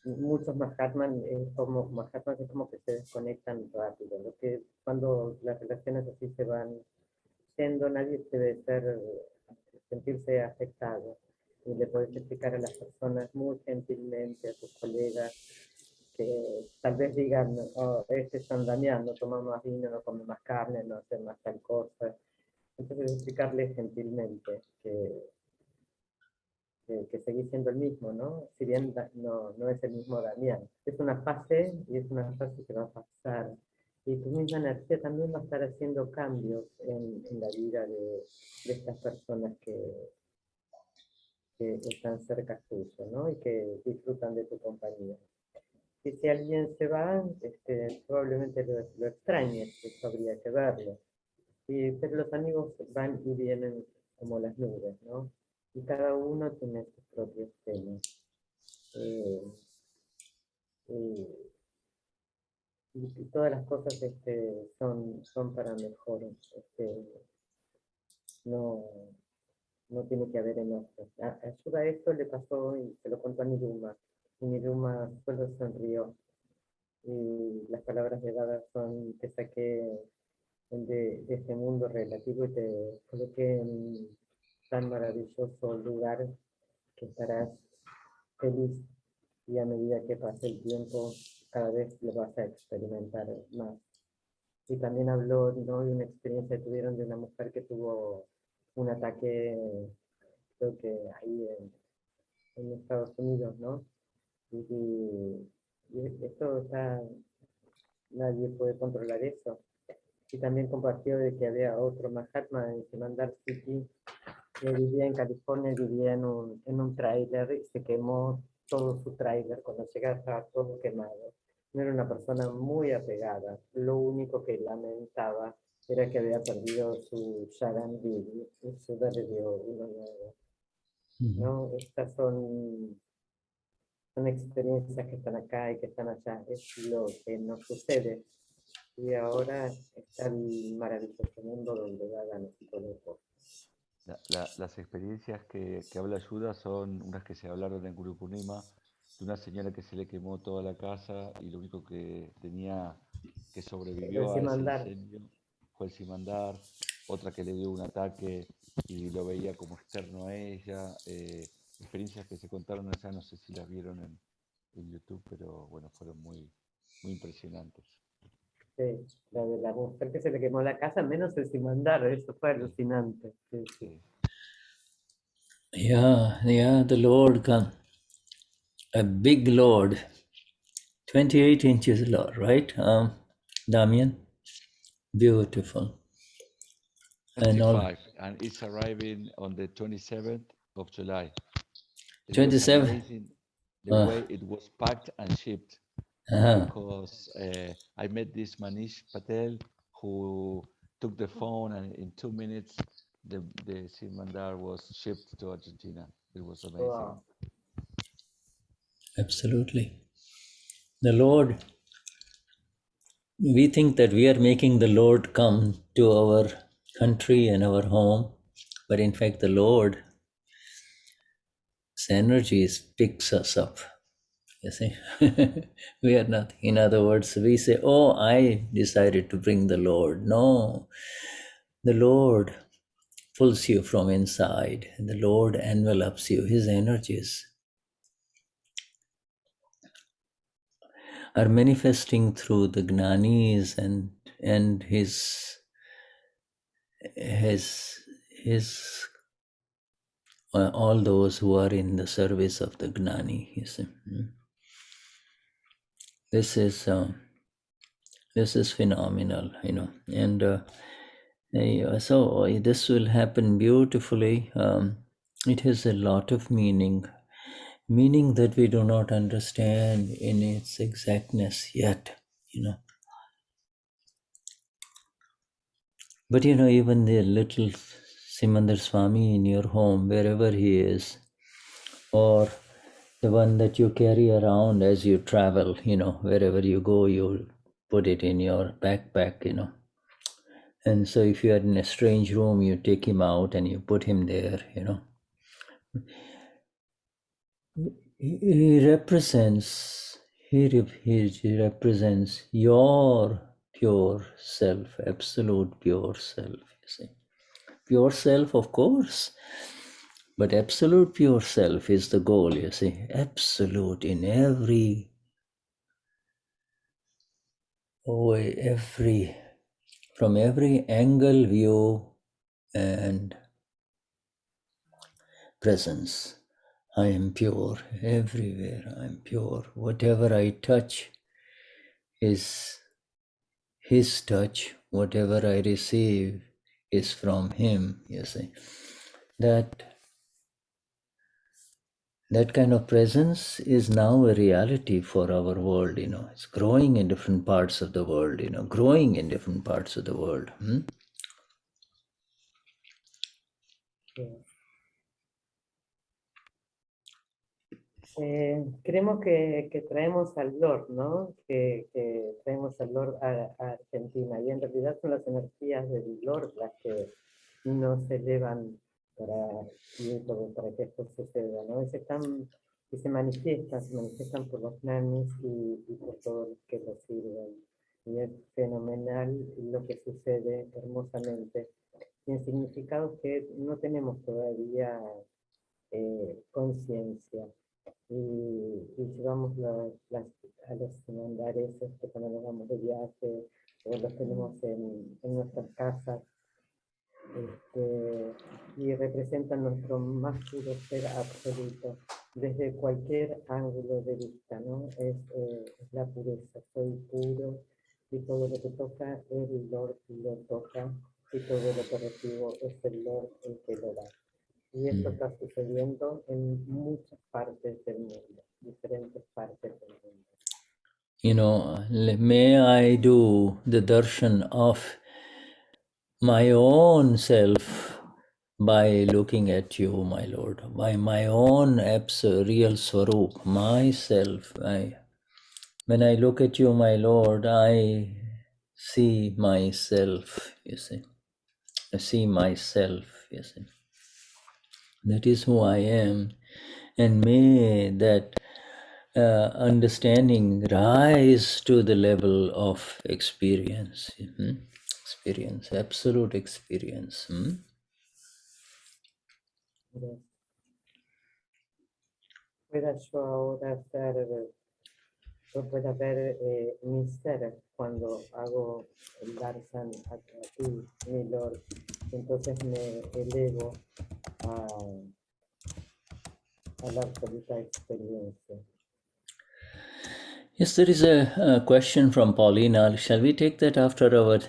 muchos Mahatmas es como que se desconectan rápido. Lo que cuando las relaciones así se van yendo, nadie debe sentirse afectado. Y le puedes explicar a las personas muy gentilmente, a tus colegas, que tal vez digan, oh, este es San Damián, no toma más vino, no come más carne, no hace más tal cosa. Entonces explicarles gentilmente que seguís siendo el mismo, ¿no? Si bien no es el mismo Damián. Es una fase y es una fase que va a pasar. Y tu misma energía también va a estar haciendo cambios en la vida de estas personas que están cerca tuyo, ¿no? Y que disfrutan de tu compañía. Y si alguien se va, probablemente lo extrañes, eso habría que verlo. Pero los amigos van y vienen como las nubes, ¿no? Y cada uno tiene sus propios temas. Eh, y, y todas las cosas son para mejor. No, no tiene que haber enojos. Ayuda a esto le pasó y se lo contó a Niruma. Y Niruma solo sonrió. Y las palabras de Dada son: te saqué de este mundo relativo y te coloqué en tan maravilloso lugar que estarás feliz, y a medida que pase el tiempo cada vez lo vas a experimentar más. Y también habló, ¿no?, de una experiencia que tuvieron de una mujer que tuvo un ataque, creo que ahí en Estados Unidos, ¿no? Y esto está, nadie puede controlar eso. Y también compartió de que había otro Mahatma en Simandar City, que vivía en California, vivía en un tráiler y se quemó todo su tráiler. Cuando llegaba estaba todo quemado. No era una persona muy apegada. Lo único que lamentaba era que había perdido su Sharandir y su Derridio, uno nuevo. ¿No? Estas son experiencias que están acá y que están allá. Es lo que nos sucede. Y ahora está el maravilloso mundo donde hagan esto de cosas. Las experiencias que habla Shuddha son unas que se hablaron en Guru Purnima, de una señora que se le quemó toda la casa y lo único que tenía que sobrevivió a ese Simandar. incendio fue el Simandar. Otra que le dio un ataque y lo veía como externo a ella. Experiencias que se contaron allá, no sé si las vieron en YouTube, pero bueno, fueron muy, muy impresionantes. Sí, la de la mujer que se le quemó la casa, menos el Simandar, eso fue alucinante. Sí, sí. Sí. Yeah, the Lord come. A big Lord, 28 inches Lord, right? Damien, beautiful. And all 25, and it's arriving on the 27th of July. It was 27. amazing the way it was packed and shipped, because I met this Manish Patel who took the phone, and in 2 minutes the Simandar was shipped to Argentina. It was amazing. Wow. Absolutely. The Lord, we think that we are making the Lord come to our country and our home, but in fact the Lord's energy picks us up. You see, we are not. In other words, we say, oh, I decided to bring the Lord. No, the Lord pulls you from inside, and the Lord envelops you. His energies are manifesting through the Gnanis and his all those who are in the service of the Gnani. You see. This is phenomenal, and So this will happen beautifully. It has a lot of meaning that we do not understand in its exactness yet, But even the little Simandar Swami in your home, wherever he is, or the one that you carry around as you travel, wherever you go, you put it in your backpack, And so if you are in a strange room, you take him out and you put him there, He represents, he represents your pure self, absolute pure self, you see. Pure self, of course, but absolute pure self is the goal, you see. Absolute in every way, from every angle, view, and presence. I am pure everywhere. I am pure. Whatever I touch is his touch. Whatever I receive is from him, you see. That kind of presence is now a reality for our world, It's growing in different parts of the world, growing in different parts of the world. Creemos que traemos al Lord, ¿no? Que traemos al Lord a Argentina, y en realidad son las energías del Lord las que nos elevan para que esto suceda, ¿no? Y se manifiestan por los nanis y por todos los que los sirven. Y es fenomenal lo que sucede hermosamente. Y en significados que no tenemos todavía conciencia. Y llevamos a los mandares que cuando nos vamos de viaje o los tenemos en nuestras casas, y representan nuestro más puro ser absoluto desde cualquier ángulo de vista, ¿no? Es la pureza, soy puro y todo lo que toca el Lord lo toca y todo lo que recibo es el Lord el que lo da. Y esto está sucediendo en muchas partes del mundo, diferentes partes del mundo. May I do the darshan of my own self by looking at you, my Lord, by my own real swarup, myself. When I look at you, my Lord, I see myself, you see. I see myself, you see. That is who I am. And may that understanding rise to the level of experience. Experience, absolute experience. Pueda yo ahora yo pueda ver mi ser cuando hago el darshan a ti, mi Lord. Entonces me elevo a la absoluta experiencia. Yes, there is a question from Paulina. Shall we take that after our,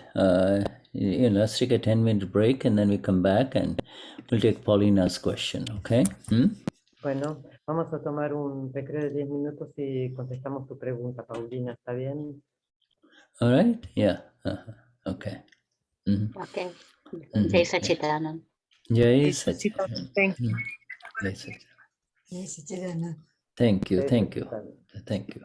let's take a 10-minute break and then we come back and we'll take Paulina's question, okay? Bueno, vamos a tomar un recreo de 10 minutos y contestamos tu pregunta, Paulina, ¿está bien? All right, yeah, okay. Okay. Jai Sachidanand. Jai Sachidanand. Thank you. Jai Sachidanand. Jai Sachidanand. Thank you. Jai Sachidanand. Thank you.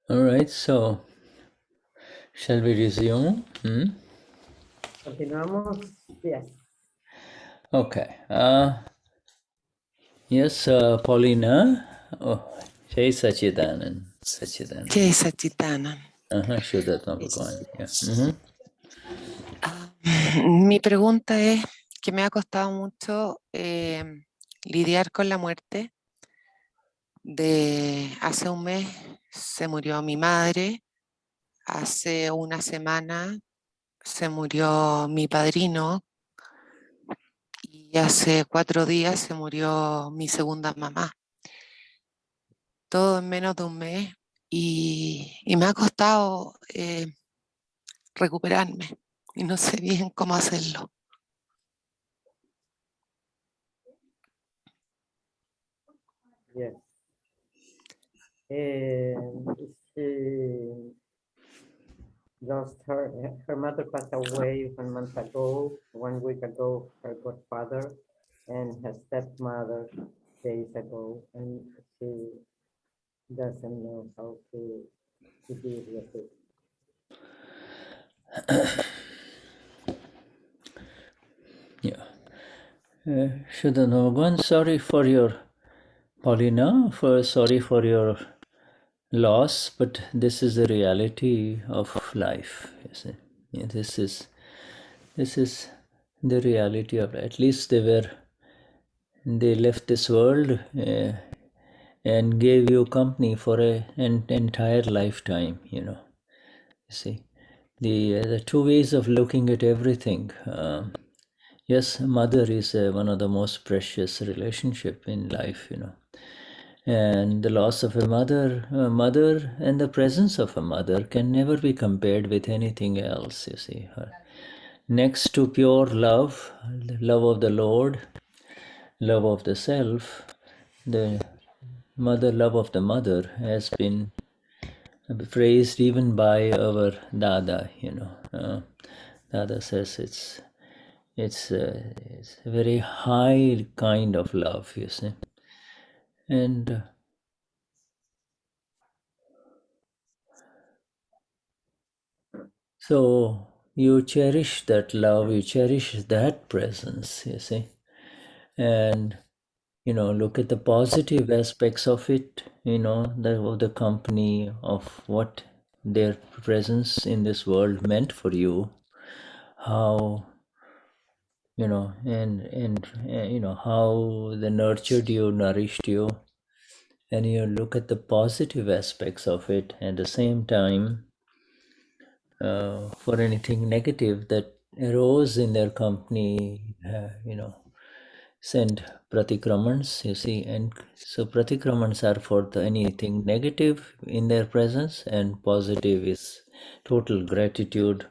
All right, so shall we resume? Continuamos. Yes. Okay. Yes, Paulina. Oh, Jai Sachidanand. Sachidanand. Jai Sachidanand. Shuddhatma Bhagavan. Yeah. Mi pregunta es que me ha costado mucho lidiar con la muerte. Hace un mes se murió mi madre, hace una semana se murió mi padrino y hace 4 días se murió mi segunda mamá. Todo en menos de un mes y me ha costado recuperarme y no sé bien cómo hacerlo. Yes. She lost her mother passed away 1 month ago, 1 week ago, her godfather, and her stepmother days ago, and she doesn't know how to deal with it. Yeah. Shuddhatma Bhagavan, sorry for your, Paulina, sorry for your loss, but this is the reality of life. You see. Yeah, this is the reality of, at least they left this world and gave you company for an entire lifetime, you see. The two ways of looking at everything. Yes, mother is one of the most precious relationship in life, and the loss of a mother and the presence of a mother can never be compared with anything else, you see. Next to pure love, the love of the Lord, love of the self, the love of the mother has been praised even by our Dada, Dada says it's a very high kind of love, you see. And so you cherish that love, you cherish that presence, you see. And, look at the positive aspects of it, the company of what their presence in this world meant for you, how, how they nurtured you, nourished you. And you look at the positive aspects of it at the same time. For anything negative that arose in their company, send pratikramans, you see. And so pratikramans are for anything negative in their presence, and positive is total gratitude,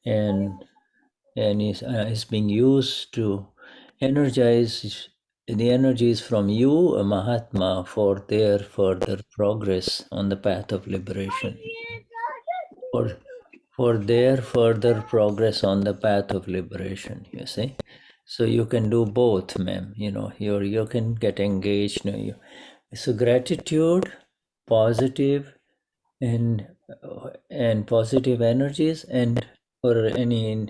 and is being used to energize the energies from you, a Mahatma, for their further progress on the path of liberation. For their further progress on the path of liberation, you see. So you can do both, ma'am. You can get engaged. So gratitude, positive, and positive energies, and for any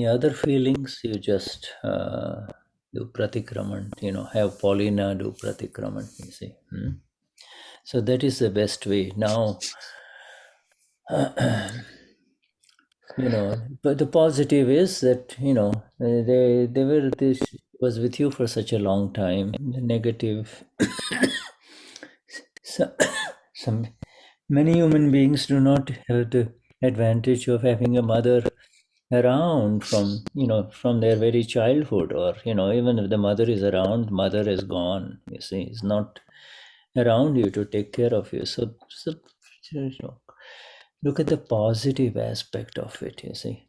other feelings, you just do pratikraman. Have Paulina do pratikraman. You see. So that is the best way now. But the positive is that this was with you for such a long time. The negative, some many human beings do not have the advantage of having a mother around from their very childhood, or even if the mother is around, mother is gone. You see, is not around you to take care of you. So look at the positive aspect of it. You see.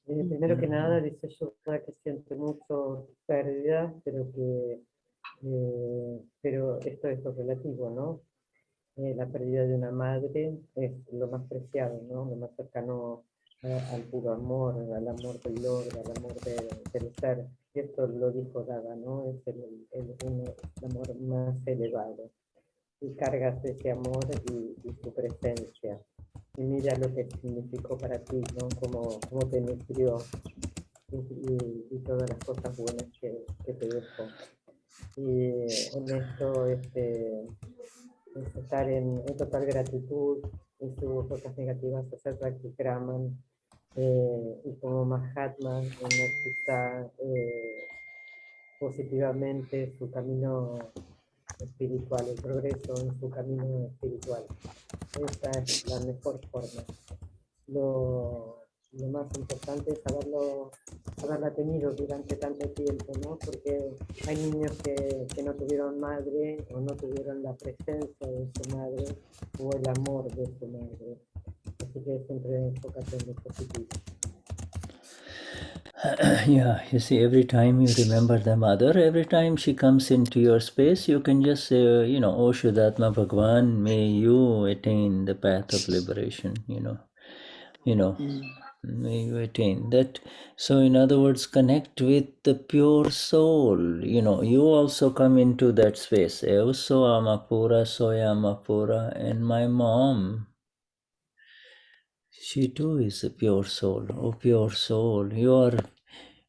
Primero que nada, dice Shuddha que siente mucho pérdida, pero esto es lo relativo, ¿no? La pérdida de una madre es lo más preciado, ¿no? Lo más cercano al puro amor, al amor del logro, al amor del ser. y esto lo dijo Dada, ¿no? Es el amor más elevado. Y cargas ese amor y su presencia. Y mira lo que significó para ti, ¿no? Cómo te nutrió y todas las cosas buenas que te dejó. Y en esto es estar en total gratitud y sus cosas negativas hacer practicaman y como Mahatma energiza positivamente su camino espiritual, el progreso en su camino espiritual. Esa es la mejor forma. Lo más importante es haberla tenido durante tanto tiempo, ¿no? Porque hay niños que no tuvieron madre o no tuvieron la presencia de su madre o el amor de su madre. Así que siempre enfócate en lo positivo. Yeah, you see, every time you remember the mother, every time she comes into your space, you can just say, oh Shuddhatma Bhagwan, may you attain the path of liberation, may you attain that. So in other words, connect with the pure soul, you also come into that space. So Amapura, Soya Amapura, and my mom, she too is a pure soul. Oh, pure soul, you are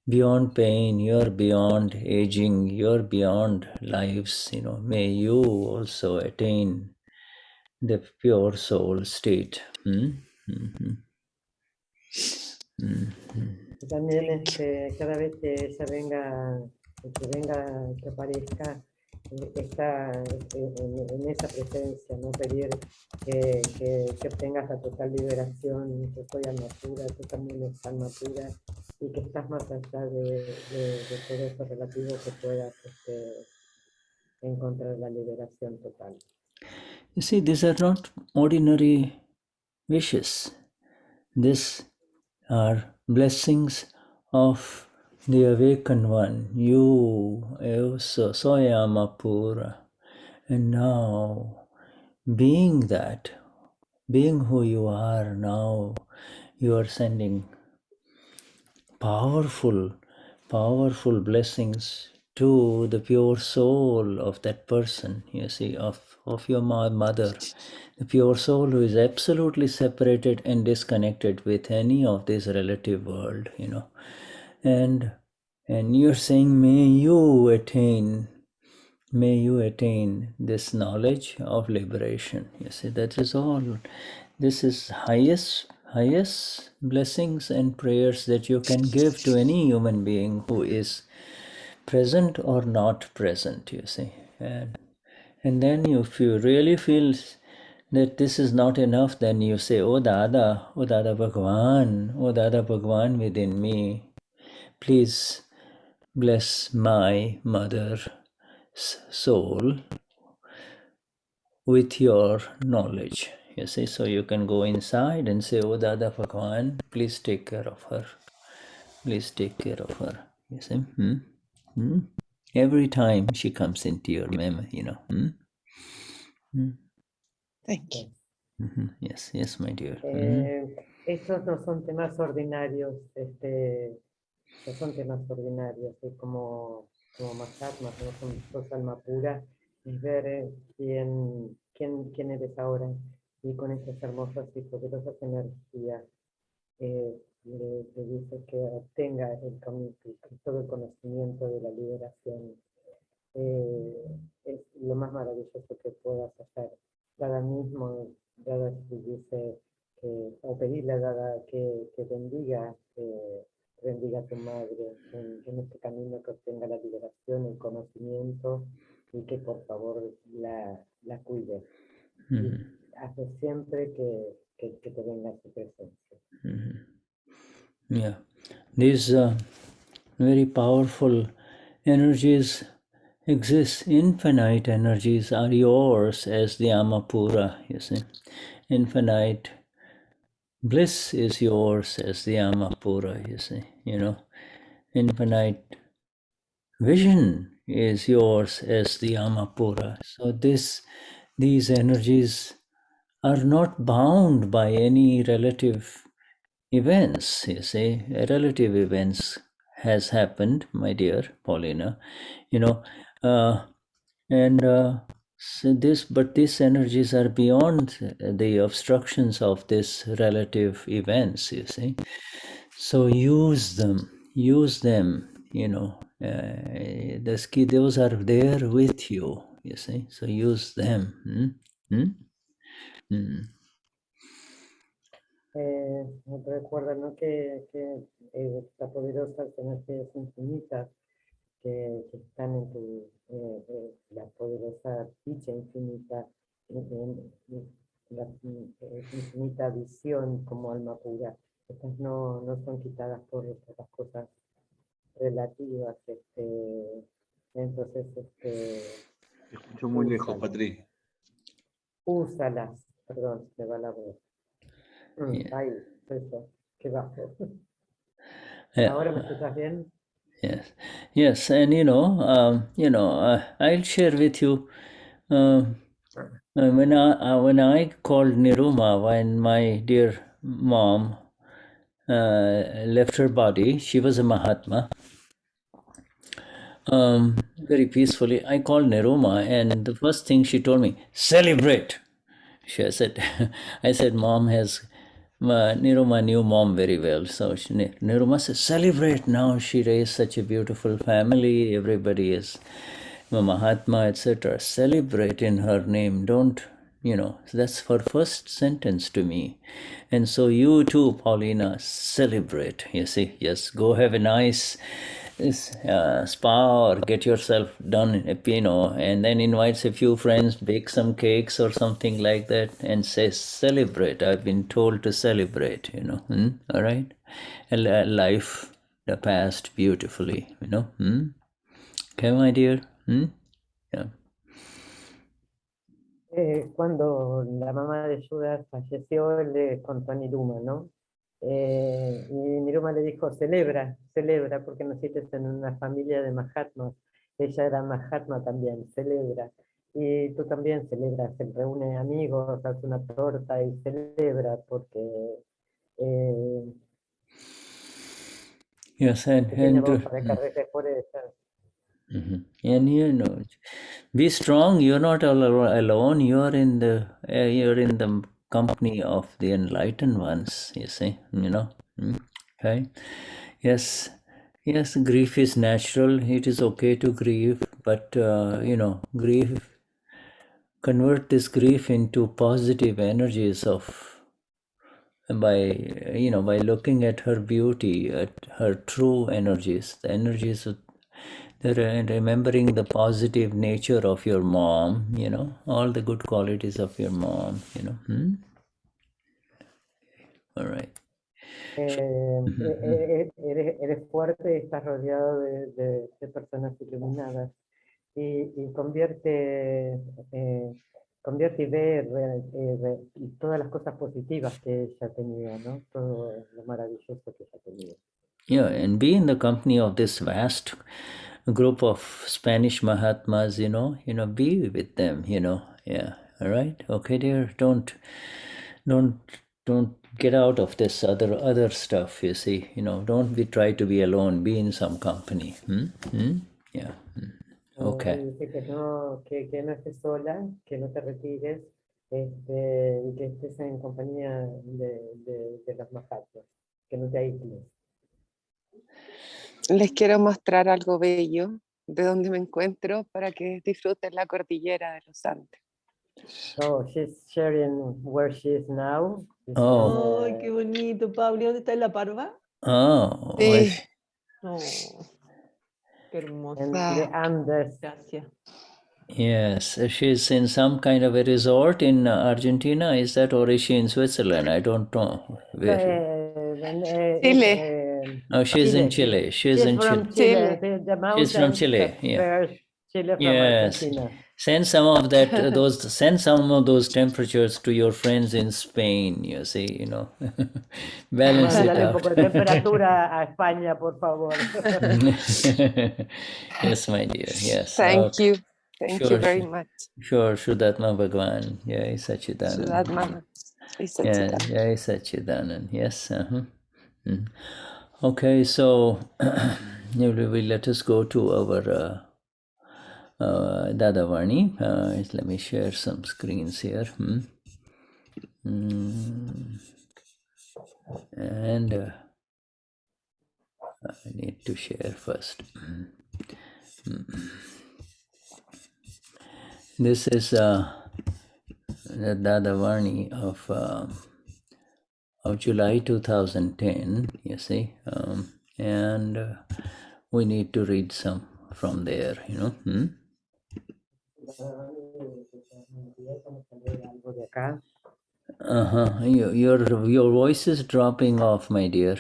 beyond pain, you're beyond aging, you're beyond lives, may you also attain the pure soul state. Y también cada vez que ella que aparezca, está en esa presencia, no pedir que obtengas la total liberación, que soy alma pura, tú también eres alma pura, y que estás más allá de todo eso relativo que puedas encontrar la liberación total. You see, these are not ordinary wishes. These are blessings of the awakened one. You, Soyamapura. And now, being that, being who you are now, you are sending powerful blessings to the pure soul of that person, you see, of your mother, the pure soul who is absolutely separated and disconnected with any of this relative world, and you're saying, may you attain this knowledge of liberation. You see, that is all. This is highest blessings and prayers that you can give to any human being who is present or not present, you see. And then if you really feel that this is not enough, then you say, oh Dada Bhagwan within me, please bless my mother's soul with your knowledge. You see, so you can go inside and say, oh Dada Bhagwan, please take care of her. Please take care of her. You see? Every time she comes into your memory, Thank you. Yes, my dear. Estos no son temas ordinarios, no son temas ordinarios, como Mahatma, no son alma pura, es ver quién eres ahora, y con estas hermosas y poderosas energías le dice que obtenga todo el conocimiento de la liberación. Es lo más maravilloso que puedas hacer. Dada mismo, Dada dice o pedirle a Dada que bendiga a tu madre en este camino, que obtenga la liberación, el conocimiento, y que por favor la cuide. Y hace siempre que te venga su presencia. Yeah, these very powerful energies exist. Infinite energies are yours as the Amapura, you see. Infinite bliss is yours as the Amapura, you see. Infinite vision is yours as the Amapura. So these energies are not bound by any relative events, you see. Relative events has happened, my dear Paulina, so these energies are beyond the obstructions of these relative events, you see. So use them, those are there with you, you see. So use them. Recuerda, ¿no? que la poderosa energías infinitas que están en la poderosa dicha infinita, la infinita visión como alma pura. Estas no son quitadas por las cosas relativas. Entonces, Te escucho muy lejos, Patri. Úsalas. Perdón, me va la voz. Yeah. Ahí, eso, qué bajo. Yeah. ¿Ahora me escuchas bien? Yes, and I'll share with you when I called Niruma when my dear mom left her body. She was a Mahatma. Very peacefully, I called Niruma, and the first thing she told me, celebrate. I said, Mom has. Niruma knew Mom very well, so Niruma said, celebrate now. She raised such a beautiful family. Everybody is Mahatma, etc. Celebrate in her name. Don't, that's her first sentence to me. And so you too, Paulina, celebrate. You see, yes, go have a nice spa or get yourself done, and then invites a few friends, bake some cakes or something like that, and says, celebrate. I've been told to celebrate, all right? Life, the past beautifully, Okay, my dear? Yeah. Cuando la mamá de Shuddha falleció, él le contó a Niruma, ¿no? Y Niruma le dijo, celebra, porque naciste en una familia de Mahatmas. Ella era Mahatma también, celebra. Y tú también celebras, se reúne amigos, hace una torta y celebra, porque yes, tiene voz para que reces por ella. And be strong. You're not alone. You're in the company of the enlightened ones. You see, Okay. Yes. Grief is natural. It is okay to grieve, but grief. Convert this grief into positive energies by looking at her beauty, at her true energies, the energies of remembering the positive nature of your mom, all the good qualities of your mom, All right. Eres fuerte y estás rodeado de personas iluminadas y convierte y ve todas las cosas positivas que ella tenía, ¿no? Todo lo maravilloso que ella tenía. Yeah, and be in the company of this vast group of Spanish Mahatmas, be with them, yeah, all right, okay, dear, don't get out of this other stuff, you see, don't try to be alone, be in some company. Yeah. Okay. Dice que no estés sola, que no te retires, y que estés en compañía de los Mahatmas, que no te aísles. Les quiero mostrar algo bello de donde me encuentro para que disfruten la cordillera de los Andes. So she's sharing where she is now. Oh. Ay, qué bonito, Pablo. ¿Dónde está La Parva? Oh. Sí. Oh, qué hermoso. And the Andes. Gracias. Yes, she's in some kind of a resort in Argentina. Is that, or is she in Switzerland? I don't know. Chile. Oh, she's in Chile. She's in from Chile. Chile. The She's from mountains Chile. Yeah. Chile from Yes. Argentina. Send some of that. Send some of those temperatures to your friends in Spain. You see, balance it Mándale un out. poco de temperatura a España, por favor. Yes, my dear. Yes. Thank you. Thank Sure, you very much. Sure, Shuddhatma Bhagwan. Jai Sachidanand. Shuddhatma. Yeah, Jai Sachidanand. Yes. Okay, so let us go to our Dadavarni. Let me share some screens here. And I need to share first. This is the Dadavarni of July 2010, you see, and we need to read some from there, you know. Your voice is dropping off, my dear.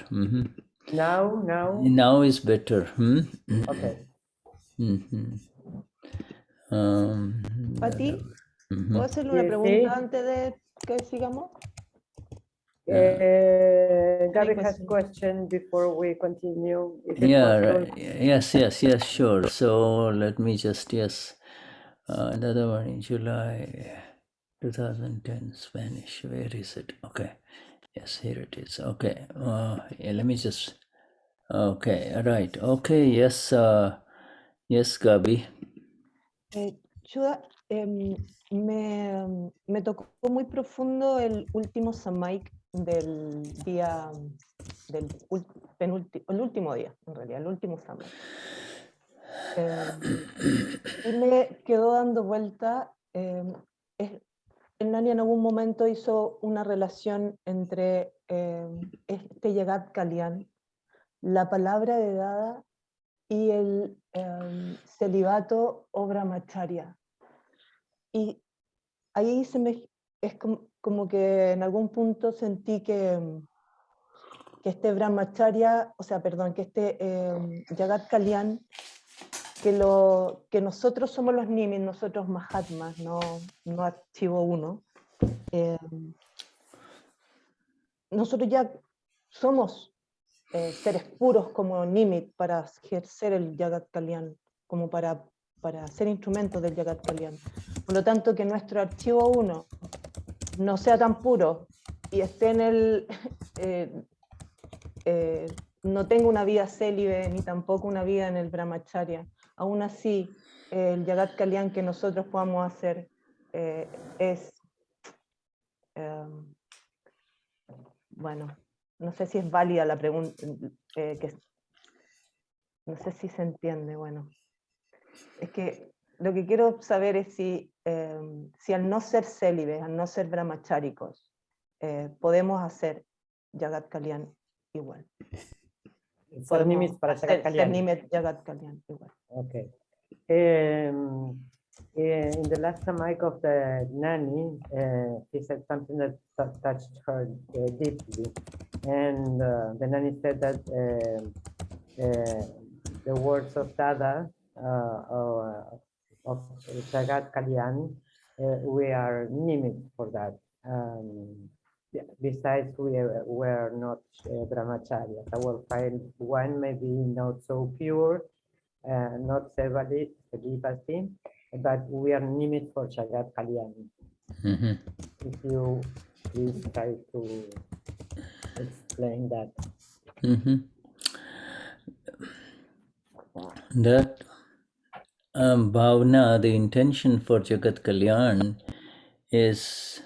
Now is better. Okay. Pati, ¿puedo hacerle una pregunta antes de que sigamos? Gaby has a question before we continue. Right. Yes, sure. So let me just, another one in July 2010, Spanish. Where is it? Okay. Yes, here it is. Okay. Let me just, okay, right. Okay, yes, yes, Gaby. Shuddha, me tocó muy profundo el último Samaik del día, el último día, en realidad, el último Samaik. Y me quedó dando vuelta, el Gnani en algún momento hizo una relación entre este Yagat Kalyan, la palabra de Dada y el celibato o brahmacharya. Y ahí es como que en algún punto sentí que este brahmacharya, que este Yagat Kalyan, que nosotros somos los nimis, nosotros mahatmas, no archivo 1. Nosotros ya somos seres puros como nimit para ejercer el Yagat Kalyan, como para ser instrumentos del Yagat Kalyan. Por lo tanto, que nuestro archivo 1 no sea tan puro y esté en el... no tenga una vida célibe ni tampoco una vida en el brahmacharya. Aún así, el Yagat Kalyan que nosotros podamos hacer es... bueno, no sé si es válida la pregunta, no sé si se entiende. Bueno, es que lo que quiero saber es si al no ser célibes, al no ser brahmacháricos, podemos hacer Yagat Kalyan igual. Ser nimis para Yagat Kalyan. Ser nimis Yagat Kalyan igual. Okay. In the last mic of the Gnani, he said something that touched her deeply. And the Gnani said that the words of Dada, of Jagat Kalyan, we are nimis for that. Besides, we're not brahmacharyas. Our one may be not so pure, not celibacy, but we are nimis for Jagat Kalyan. If you please try to explain that. That bhavna, the intention for Jagat Kalyan, is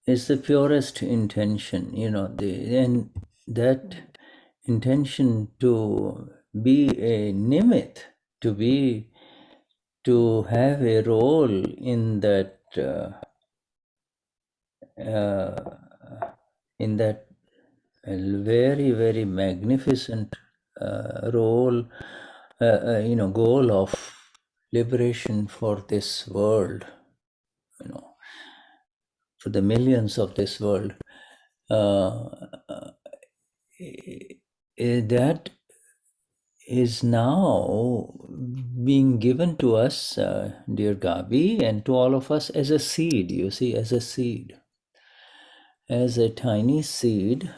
the purest intention, you know, and that intention to be a nimit, to have a role in that very, very magnificent role, goal of liberation for this world, for the millions of this world. That is now being given to us, dear Gabi, and to all of us as a seed, you see, as a seed. As a tiny seed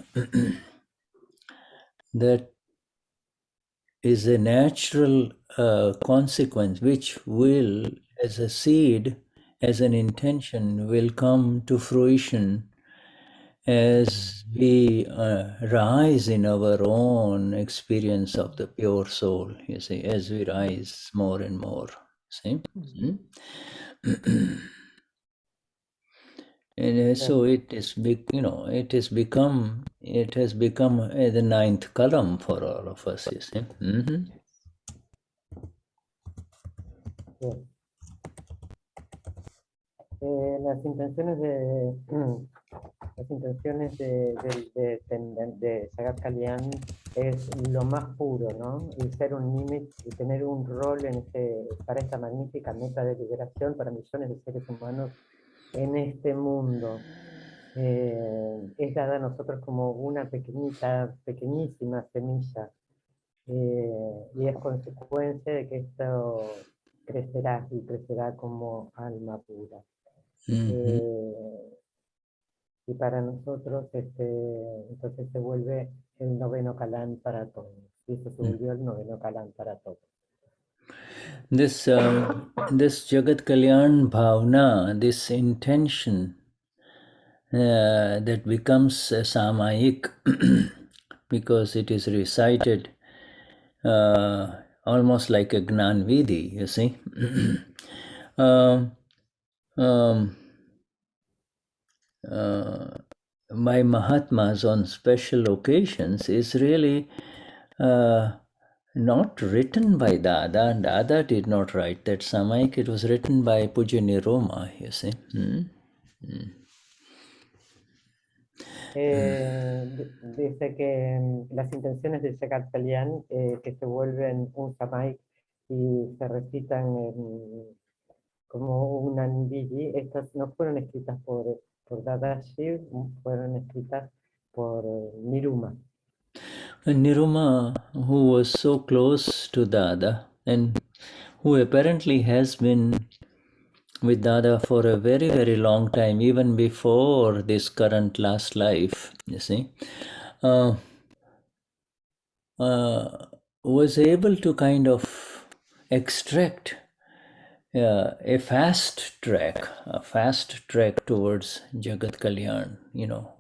that is a natural consequence, which will, as a seed, as an intention, will come to fruition as we rise in our own experience of the pure soul, you see, as we rise more and more, see? And so it is big, it has become the ninth column for all of us, you see. Las intenciones de Sagat Kalyan es lo más puro, ¿no? Y ser un Nimit y tener un rol para esta magnífica meta de liberación para millones de seres humanos en este mundo. Es dada a nosotros como una pequeñísima semilla, y es consecuencia de que esto crecerá y crecerá como alma pura. Y para nosotros entonces se vuelve el noveno Kalán para todos. Y eso se volvió el noveno Kalán para todos. This Jagat Kalyan Bhavna, this intention that becomes samayik because it is recited almost like a Gnan Vidhi, you see. By Mahatmas on special occasions is really not written by Dada. Dada did not write that Samayik. It was written by Puja Niroma, you see. Dice que las intenciones de Jagat Kalyan que se vuelven un Samaik y se recitan como una Nidiji, estas no fueron escritas por Dadashri, fueron escritas por Niruma. And Niruma, who was so close to Dada and who apparently has been with Dada for a very, very long time, even before this current last life, you see, was able to kind of extract a fast track towards Jagat Kalyan.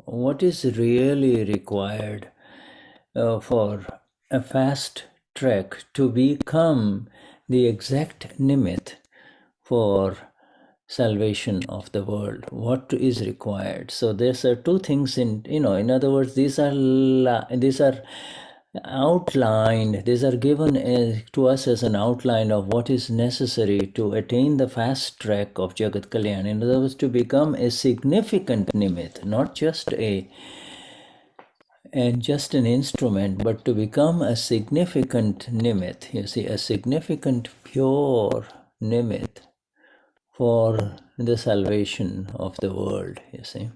What is really required for a fast track to become the exact nimit for salvation of the world? What is required? So these are two things in other words, these are outlined, these are given to us as an outline of what is necessary to attain the fast track of Jagat Kalyan. In other words, to become a significant nimit, not just just an instrument, but to become a significant nimit, you see, a significant pure nimit for the salvation of the world, you see.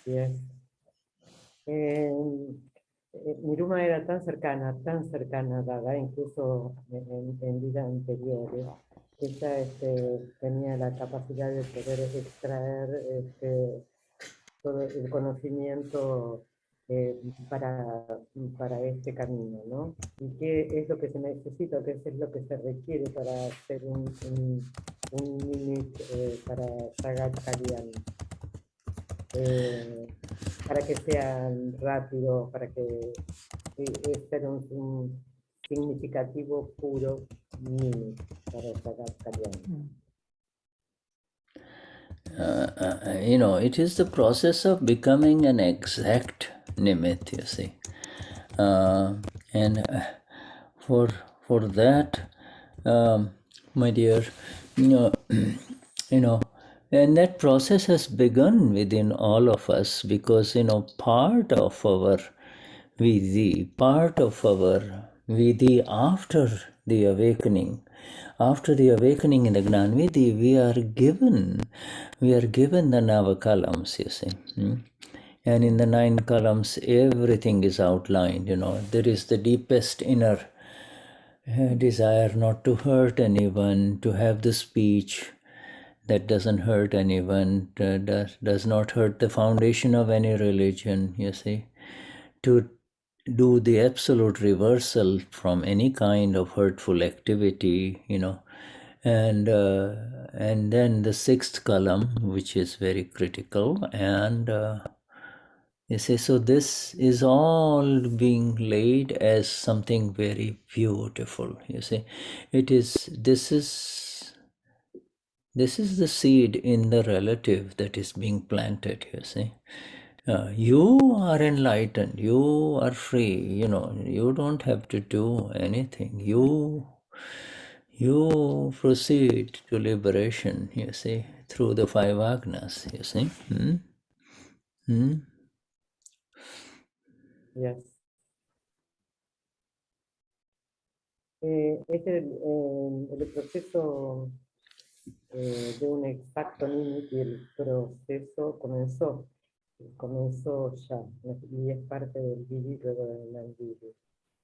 Yes. Niruma era tan cercana a Dada, incluso en vidas anteriores. Ella tenía la capacidad de poder extraer todo el conocimiento para este camino, ¿no? ¿Y qué es lo que se necesita? ¿Qué es lo que se requiere para hacer un nimit para Sagat Kalyan? Para que sea rápido, para que sea un significativo puro nimit para Sagat Kalyan. It is the process of becoming an exact nimit, you see. And for that, my dear, and that process has begun within all of us because, part of our vidhi after the awakening in the Gnan Vidhi, we are given the Navakalams, you see. And in the 9 columns, everything is outlined, There is the deepest inner desire not to hurt anyone, to have the speech that doesn't hurt anyone, does not hurt the foundation of any religion, you see. To do the absolute reversal from any kind of hurtful activity, and then the sixth column, which is very critical, and you see, so this is all being laid as something very beautiful. You see, this is the seed in the relative that is being planted. You see, you are enlightened, you are free. You don't have to do anything. You proceed to liberation, you see, through the five agnas, you see. Yes. Es el proceso de un exacto límite, y el proceso comenzó ya, y es parte del vivir luego del non-vivir.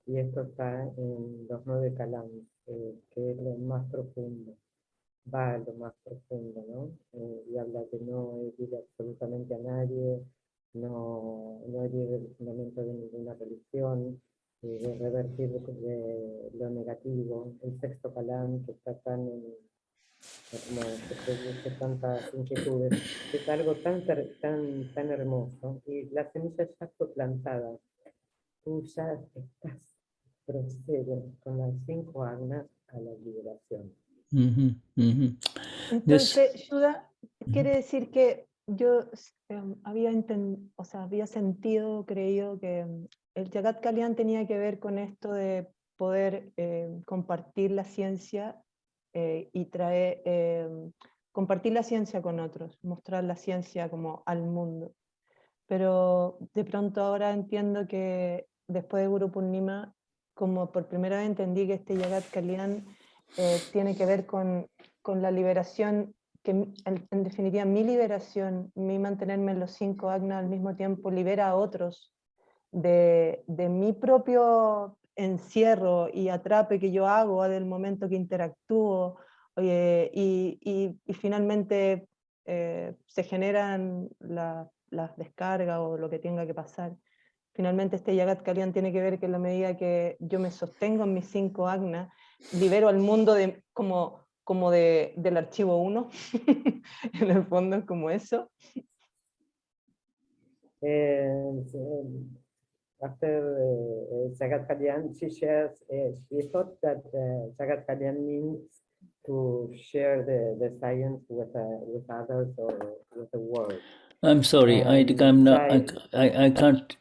Y esto está en los 9 calams, que es lo más profundo, va a lo más profundo, ¿no? Y habla de no herir absolutamente a nadie, no herir el fundamento de ninguna religión, de revertir lo negativo. El sexto calam, que está como se produce tantas inquietudes, es algo tan hermoso, y la semilla ya fue plantada. Tú ya procedes con las 5 agnas a la liberación. Entonces, Shuddha, quiere decir que yo había sentido, creído que el Jagat Kalyan tenía que ver con esto de poder compartir la ciencia y compartir la ciencia con otros, mostrar la ciencia como al mundo. Pero de pronto ahora entiendo que después de Guru Purnima, como por primera vez entendí que este Jagat Kalyan tiene que ver con la liberación, que en definitiva mi liberación, mi mantenerme en los 5 agnas al mismo tiempo, libera a otros de mi propio encierro y atrape que yo hago del momento que interactúo, y finalmente se generan las descargas o lo que tenga que pasar. Finalmente este Jagat Kalyan tiene que ver que en la medida que yo me sostengo en mis 5 agnas, libero al mundo como del archivo 1, en el fondo es como eso. After Jagat Kalyan, she thought that Jagat Kalyan means to share the science with others or with the world. I'm sorry, I can't.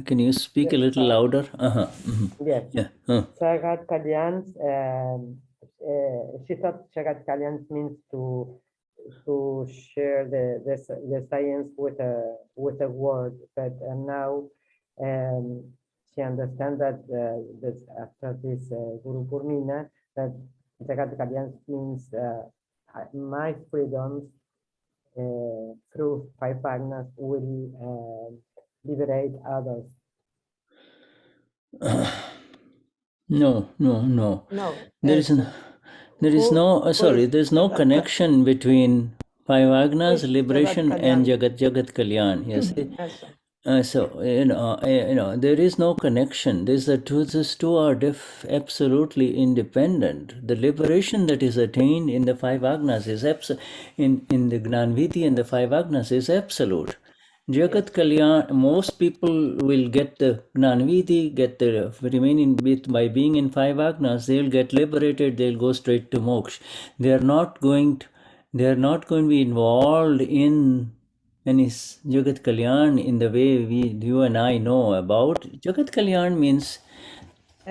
Can you speak a little louder? Yes. Yeah. Jagat Kalyan, she thought Jagat Kalyan means to share the science with the world, but now she understands that after this Guru Purnima, that Jagat Kalyan means my freedoms through 5 agnas will liberate others. No. There's no connection between 5 agnas, liberation, and Jagat Kalyan. Yes. There is no connection. These two are absolutely independent. The liberation that is attained in the 5 agnas is in the Gnanvidhi and the 5 agnas is absolute. Jagat Kalyan, most people will get the Gnanvidhi, get the remaining bit by being in 5 agnas, they'll get liberated, they'll go straight to moksha. They are not going to be involved in any Jagat Kalyan in the way you and I know about. Jagat Kalyan means,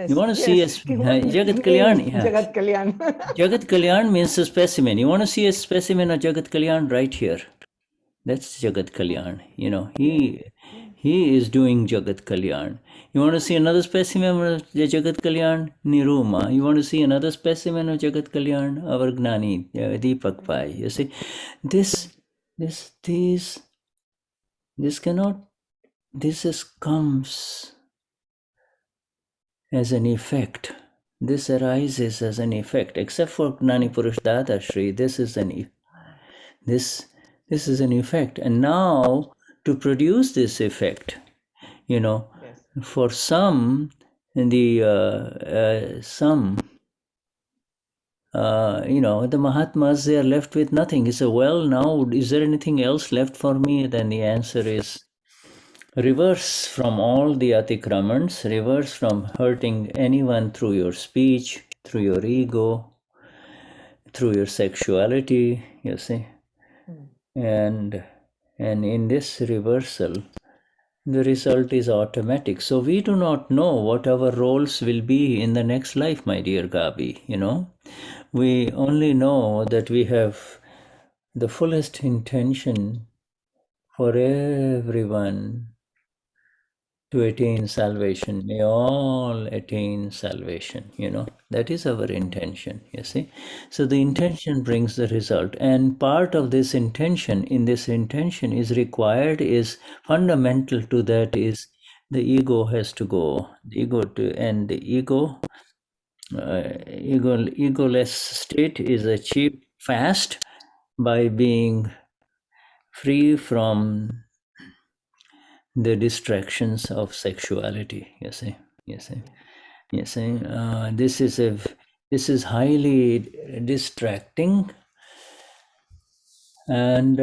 you want to see Jagat Kalyan? Yeah. Jagat Kalyan. Jagat Kalyan means a specimen. You want to see a specimen of Jagat Kalyan right here. That's Jagat Kalyan. He is doing Jagat Kalyan. You want to see another specimen of Jagat Kalyan? Niruma. You want to see another specimen of Jagat Kalyan? Our Gnani, Deepak Pai. You see, this comes as an effect. This arises as an effect. Except for Gnani Purush Dadashri, this is an effect. And now, to produce this effect, for some, the Mahatmas, they are left with nothing. He said, well, now, is there anything else left for me? Then the answer is reverse from all the atikramans, reverse from hurting anyone through your speech, through your ego, through your sexuality, you see. And in this reversal, the result is automatic. So we do not know what our roles will be in the next life, my dear Gabi, We only know that we have the fullest intention for everyone to attain salvation. May all attain salvation, That is our intention, you see. So the intention brings the result. And part of this intention, is required, is fundamental to that, is the ego has to go. The egoless state is achieved fast by being free from the distractions of sexuality. This is highly distracting, and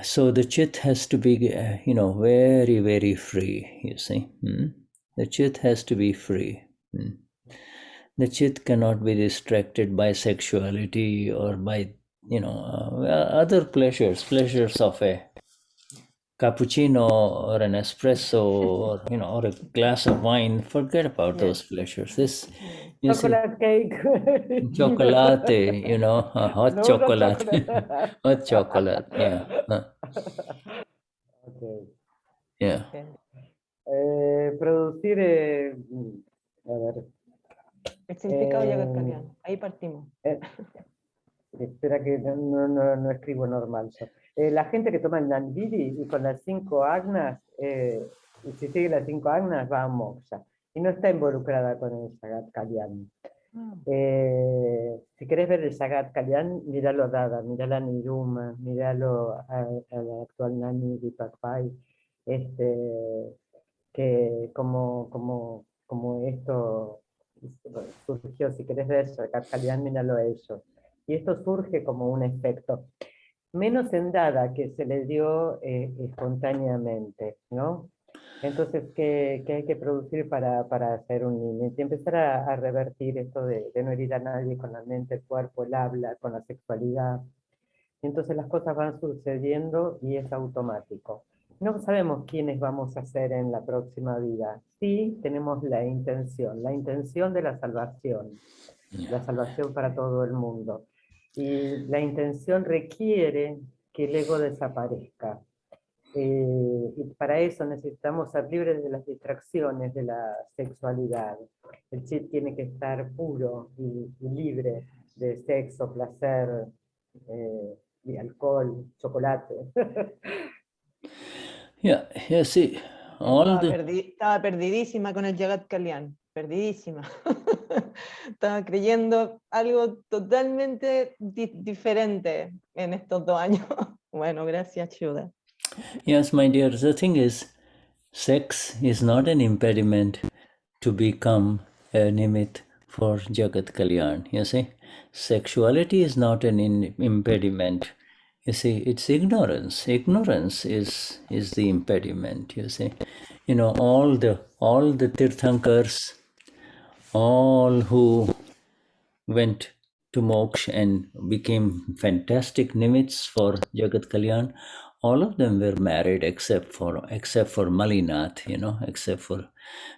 so the chit has to be very, very free. The chit has to be free. The chit cannot be distracted by sexuality or by other pleasures of a cappuccino or an espresso, or or a glass of wine. Forget about those pleasures. This chocolate cake, chocolate, hot no, chocolate, chocolate. hot chocolate. Yeah. Okay. Yeah. Producir, a ver. El significado Yagat Kalyan. Ahí partimos. Espera que no escribo normal yo. La gente que toma el Nandiri y con las 5 agnas, y si sigue las 5 agnas va a moksha. Y no está involucrada con el Sagat Kalyan. Si querés ver el Sagat Kalyan, míralo a Dada, míralo a Niruma, míralo al actual Nani Deepak Pai, que como esto surgió, si querés ver el Sagat Kalyan, míralo a ellos. Y esto surge como un efecto, menos en Dada, que se le dio espontáneamente, ¿no? Entonces, ¿qué hay que producir para hacer un límite? Empezar a revertir esto de no herir a nadie con la mente, el cuerpo, el habla, con la sexualidad. Entonces las cosas van sucediendo y es automático. No sabemos quiénes vamos a ser en la próxima vida. Sí tenemos la intención de la salvación para todo el mundo. Y la intención requiere que el ego desaparezca. Y para eso necesitamos ser libres de las distracciones de la sexualidad. El chit tiene que estar puro y libre de sexo, placer, y alcohol, chocolate. Yeah, see, Estaba perdidísima con el Yagat Kalyan, perdidísima. Estaba creyendo algo totalmente diferente en estos 2 años. Bueno, gracias, Shuddha. Yes, my dear, the thing is, sex is not an impediment to become a nimit for Jagat Kalyan. You see, sexuality is not an impediment. You see, it's ignorance. Ignorance is the impediment. You see, all the Tirthankars, all who went to moksha and became fantastic nimits for Jagat Kalyan, all of them were married except for Malinath, except for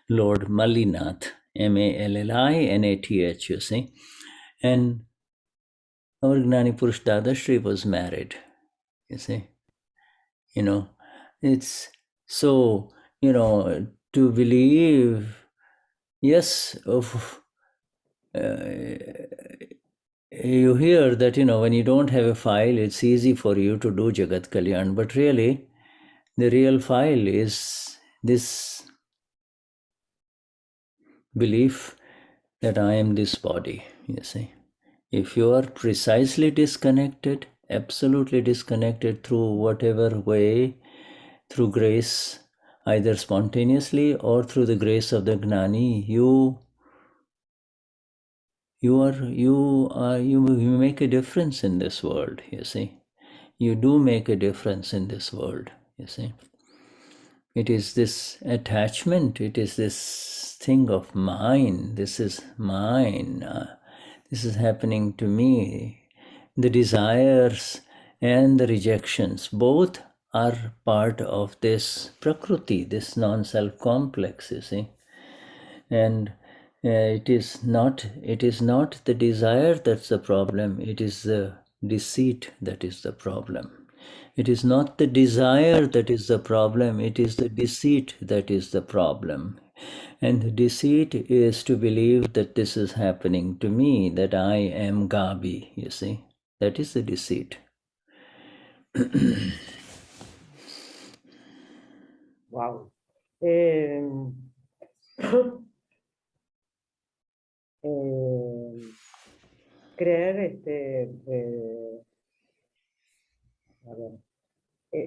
Lord Malinath, Mallinath, you see. And our Gnani Purush Dadashri was married, you see. It's so, to believe, yes, you hear that, when you don't have a file, it's easy for you to do Jagat Kalyan, but really, the real file is this belief that I am this body, you see. If you are precisely disconnected, absolutely disconnected through whatever way, through grace, either spontaneously or through the grace of the Gnani, you you make a difference in this world, you see. You do make a difference in this world, you see. It is this attachment, it is this thing of mine, this is mine, this is happening to me. The desires and the rejections, both are part of this prakriti, this non-self complex, you see. And it is not the desire that's the problem, it is the deceit that is the problem. It is not the desire that is the problem, it is the deceit that is the problem. And the deceit is to believe that this is happening to me, that I am Gabi, you see. That is the deceit. Wow. Creer a ver,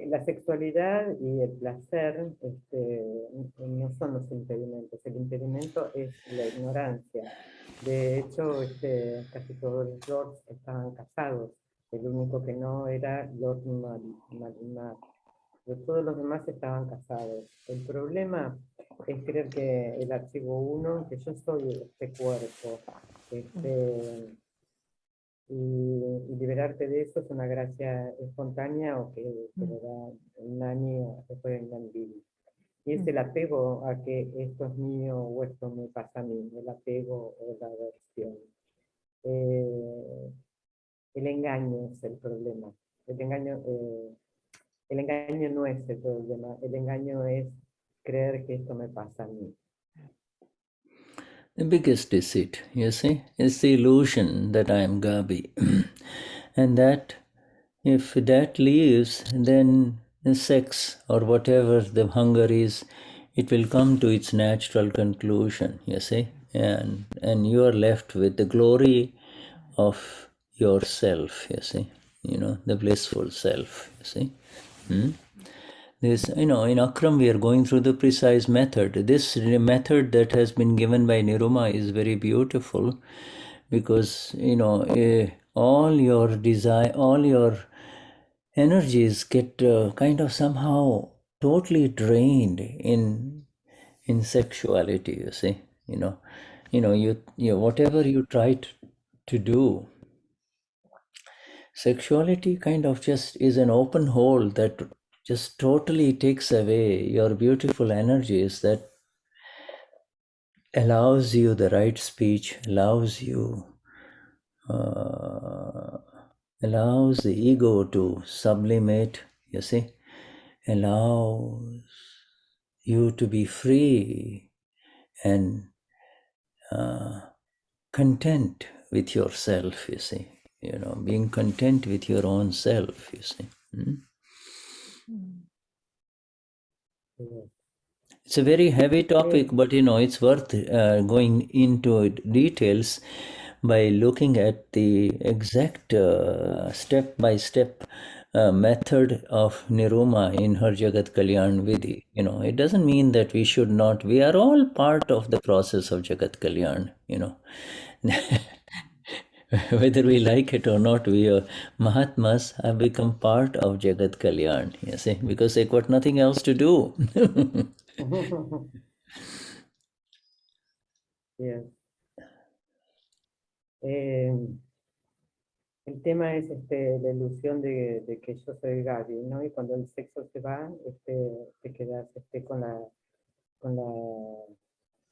la sexualidad y el placer no son los impedimentos. El impedimento es la ignorancia. De hecho, casi todos los lords estaban casados. El único que no era Lord Malimar. Todos los demás estaban casados. El problema es creer que el archivo 1, que yo soy este cuerpo, y liberarte de eso es una gracia espontánea o que te lo da Gnani después de Gnani. Y es el apego a que esto es mío o esto me pasa a mí, el apego o la aversión. El engaño es el problema. El engaño no es el problema, el engaño es creer que esto me pasa a mí. The biggest deceit, you see, is the illusion that I am Gabi. And that, if that leaves, then the sex or whatever the hunger is, it will come to its natural conclusion, you see. And you are left with the glory of yourself, you see. You know, the blissful self, you see. This, in Akram we are going through the precise method. This method that has been given by Niruma is very beautiful because, all your desire, all your energies get kind of somehow totally drained in sexuality, you see. You whatever you try to do, sexuality kind of just is an open hole that just totally takes away your beautiful energies, that allows you the right speech, allows you, allows the ego to sublimate, you see, allows you to be free and content with yourself, you see, being content with your own self, you see. It's a very heavy topic, but it's worth going into details by looking at the exact step-by-step method of Niruma in her Jagat Kalyan Vidhi. It doesn't mean that we should not. We are all part of the process of Jagat Kalyan. Whether we like it or not, we Mahatmas have become part of Jagat Kalyan, you see, because they've got nothing else to do. Bien. El tema es la ilusión de que yo soy Gaby, ¿no? Y cuando el sexo se va, te quedas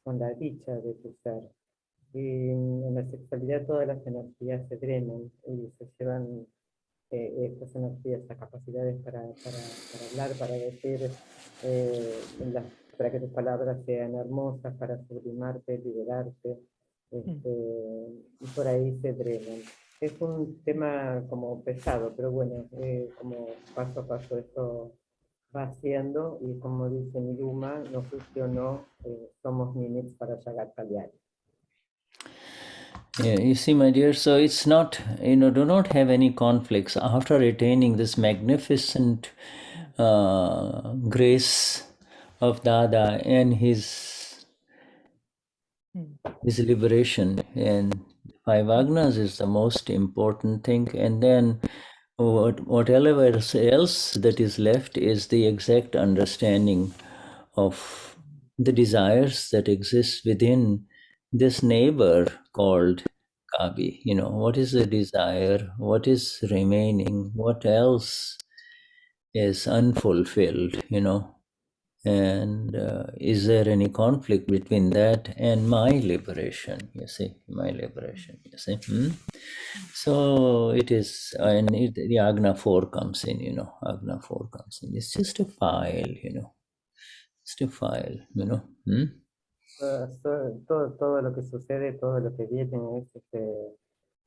con la dicha de tu ser. Y en la sexualidad todas las energías se drenan y se llevan estas energías, las capacidades para hablar, para decir, para que tus palabras sean hermosas, para sublimarte, liberarte, y por ahí se drenan. Es un tema como pesado, pero bueno, como paso a paso esto va haciendo, y como dice Niruma, no funcionó, somos niños para Jagat Kalyan. Yeah, you see, my dear, so it's not, do not have any conflicts. After attaining this magnificent grace of Dada and his liberation, and 5 agnas is the most important thing, and then whatever else that is left is the exact understanding of the desires that exist within this neighbor called Kabi. You know, what is the desire? What is remaining? What else is unfulfilled? You know, and is there any conflict between that and my liberation? You see, my liberation. You see. So it is, and the Agna 4 comes in. You know, Agna 4 comes in. It's just a file. You know, just a file. You know. Todo lo que sucede, todo lo que viene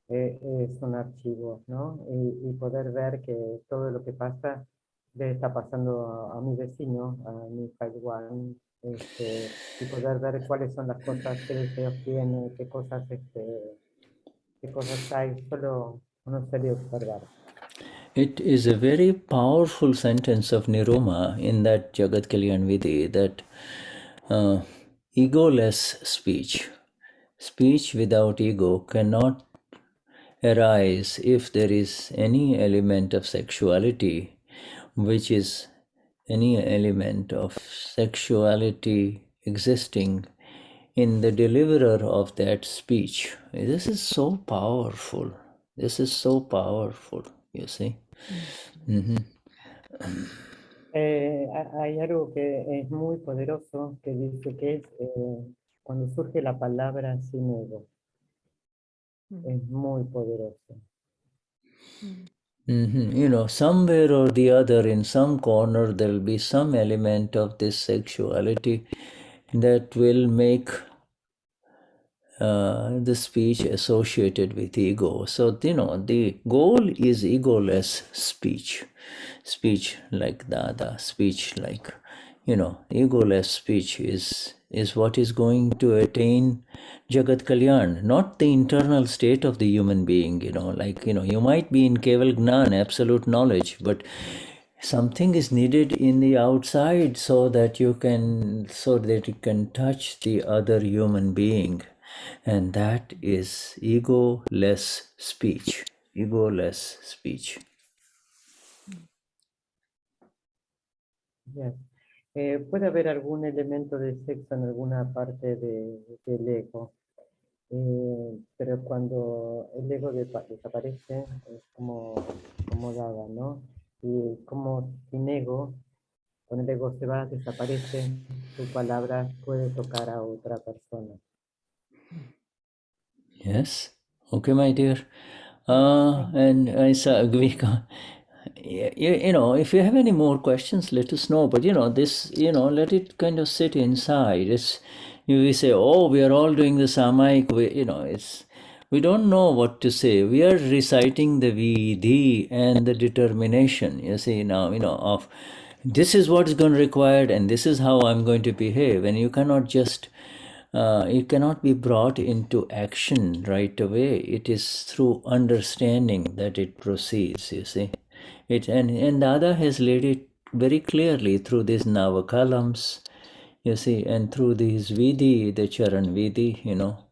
es un archivo, ¿no? Y poder ver que todo lo que pasa le está pasando a mi vecino, a mi Taiwán, y poder ver cuáles son las cosas que deseos tiene, qué cosas hay, solo uno se debe observar. It is a very powerful sentence of Niroma in that Jagat Kalyan Vidhi, that egoless speech without ego cannot arise if there is any element of sexuality, which is any element of sexuality existing in the deliverer of that speech. This is so powerful. This is so powerful, you see. Hay algo que es muy poderoso que dice que es cuando surge la palabra sin ego. Es muy poderoso. You know, somewhere or the other, in some corner, there will be some element of this sexuality that will make the speech associated with ego. So, you know, the goal is egoless speech. Speech like Dada, speech like, you know, egoless speech is what is going to attain Jagat Kalyan, not the internal state of the human being, you know, like, you know, you might be in Keval Gnan, absolute knowledge, but something is needed in the outside so that you can touch the other human being. And that is egoless speech. Egoless speech. Yes. Puede haber algún elemento de sexo en alguna parte del ego, pero cuando el ego desaparece es como Dada, ¿no? Y como sin ego, cuando el ego se va, desaparece, tu palabra puede tocar a otra persona. Yes. Okay, my dear. And I saw you know, if you have any more questions, let us know. But, you know, this, you know, let it kind of sit inside. It's, we say, oh, we are all doing the Samaik, you know, we don't know what to say. We are reciting the Vidhi and the determination, you see, now, you know, of this is what is going to required and this is how I'm going to behave. And you cannot just, it cannot be brought into action right away. It is through understanding that it proceeds, you see. And Dada has laid it very clearly through these Navakalams, you see, and through these Vidhi, the Charan Vidhi, you know.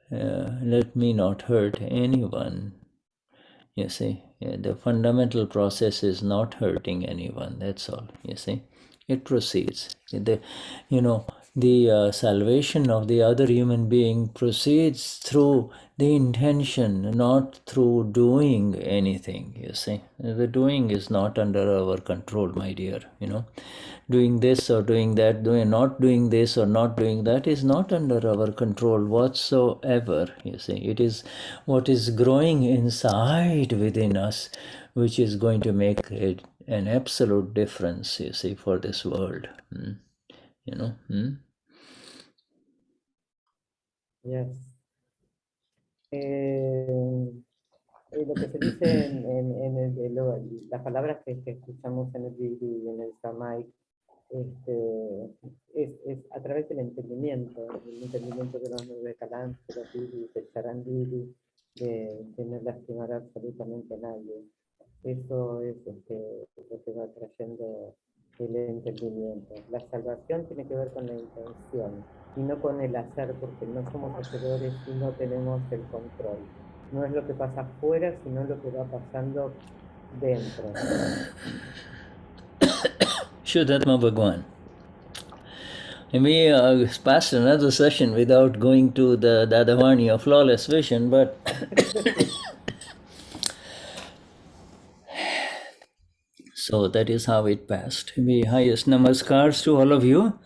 Let me not hurt anyone, you see. The fundamental process is not hurting anyone, that's all, you see. It proceeds. The salvation of the other human being proceeds through the intention, not through doing anything, you see. The doing is not under our control, my dear, you know. Doing this or doing that, not doing this or not doing that is not under our control whatsoever, you see. It is what is growing inside within us which is going to make it an absolute difference, you see, for this world. You know? Yes. Lo que se dice las palabras que escuchamos en el Vidi y en el Samay, es a través del entendimiento de los nueve Kalans, de los Vidi, del Charan Vidi, de no lastimar absolutamente a nadie. Eso es lo que va trayendo el entendimiento. La salvación tiene que ver con la intención y no con el hacer, porque no somos hacedores y no tenemos el control. No es lo que pasa afuera, sino lo que va pasando dentro. Shuddhatma Bhagwan. And we passed another session without going to the Dadavani of Flawless Vision, but so that is how it passed. The highest namaskars to all of you.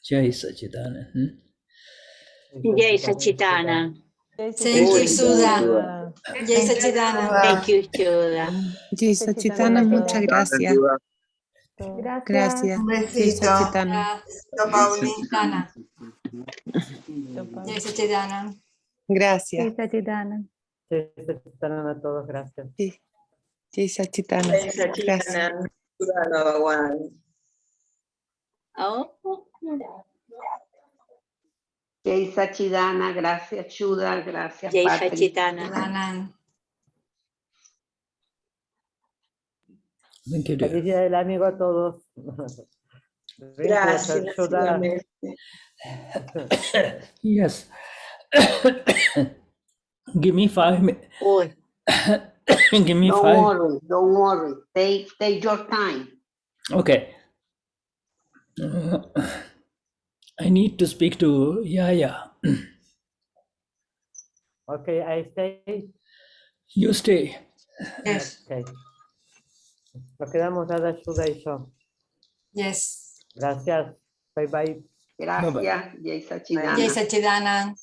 Jai Sachidanand. Jai Sachidanand. Thank you, Shuddha. Jai Sachidanand. Thank you, Shuddha. Jai Sachidanand, muchas gracias. Gracias. Gracias. Un Jai besito. Sachidanand. Besito, Paulina. Jai Sachidanand. Gracias. Sachidanand. Están a todos, gracias. Sí. Jai Sachidanand. Gracias. Oh. Jai Sachidana, gracias Shuddha, gracias Jai Patricia. Sachidanand. Thank you, dear. Feliz Día del Amigo a todos. Gracias, Shuddha. Yes. Give me 5 minutes. Uy, Give me Don't 5. worry. Take your time. Okay. I need to speak to Yaya. Okay, I stay. You stay. Yes. Okay. Nos quedamos Dada, Shuddha y yo. Yes. Gracias. Bye bye. Gracias, Jai Sachidana. Jai Sachidanand.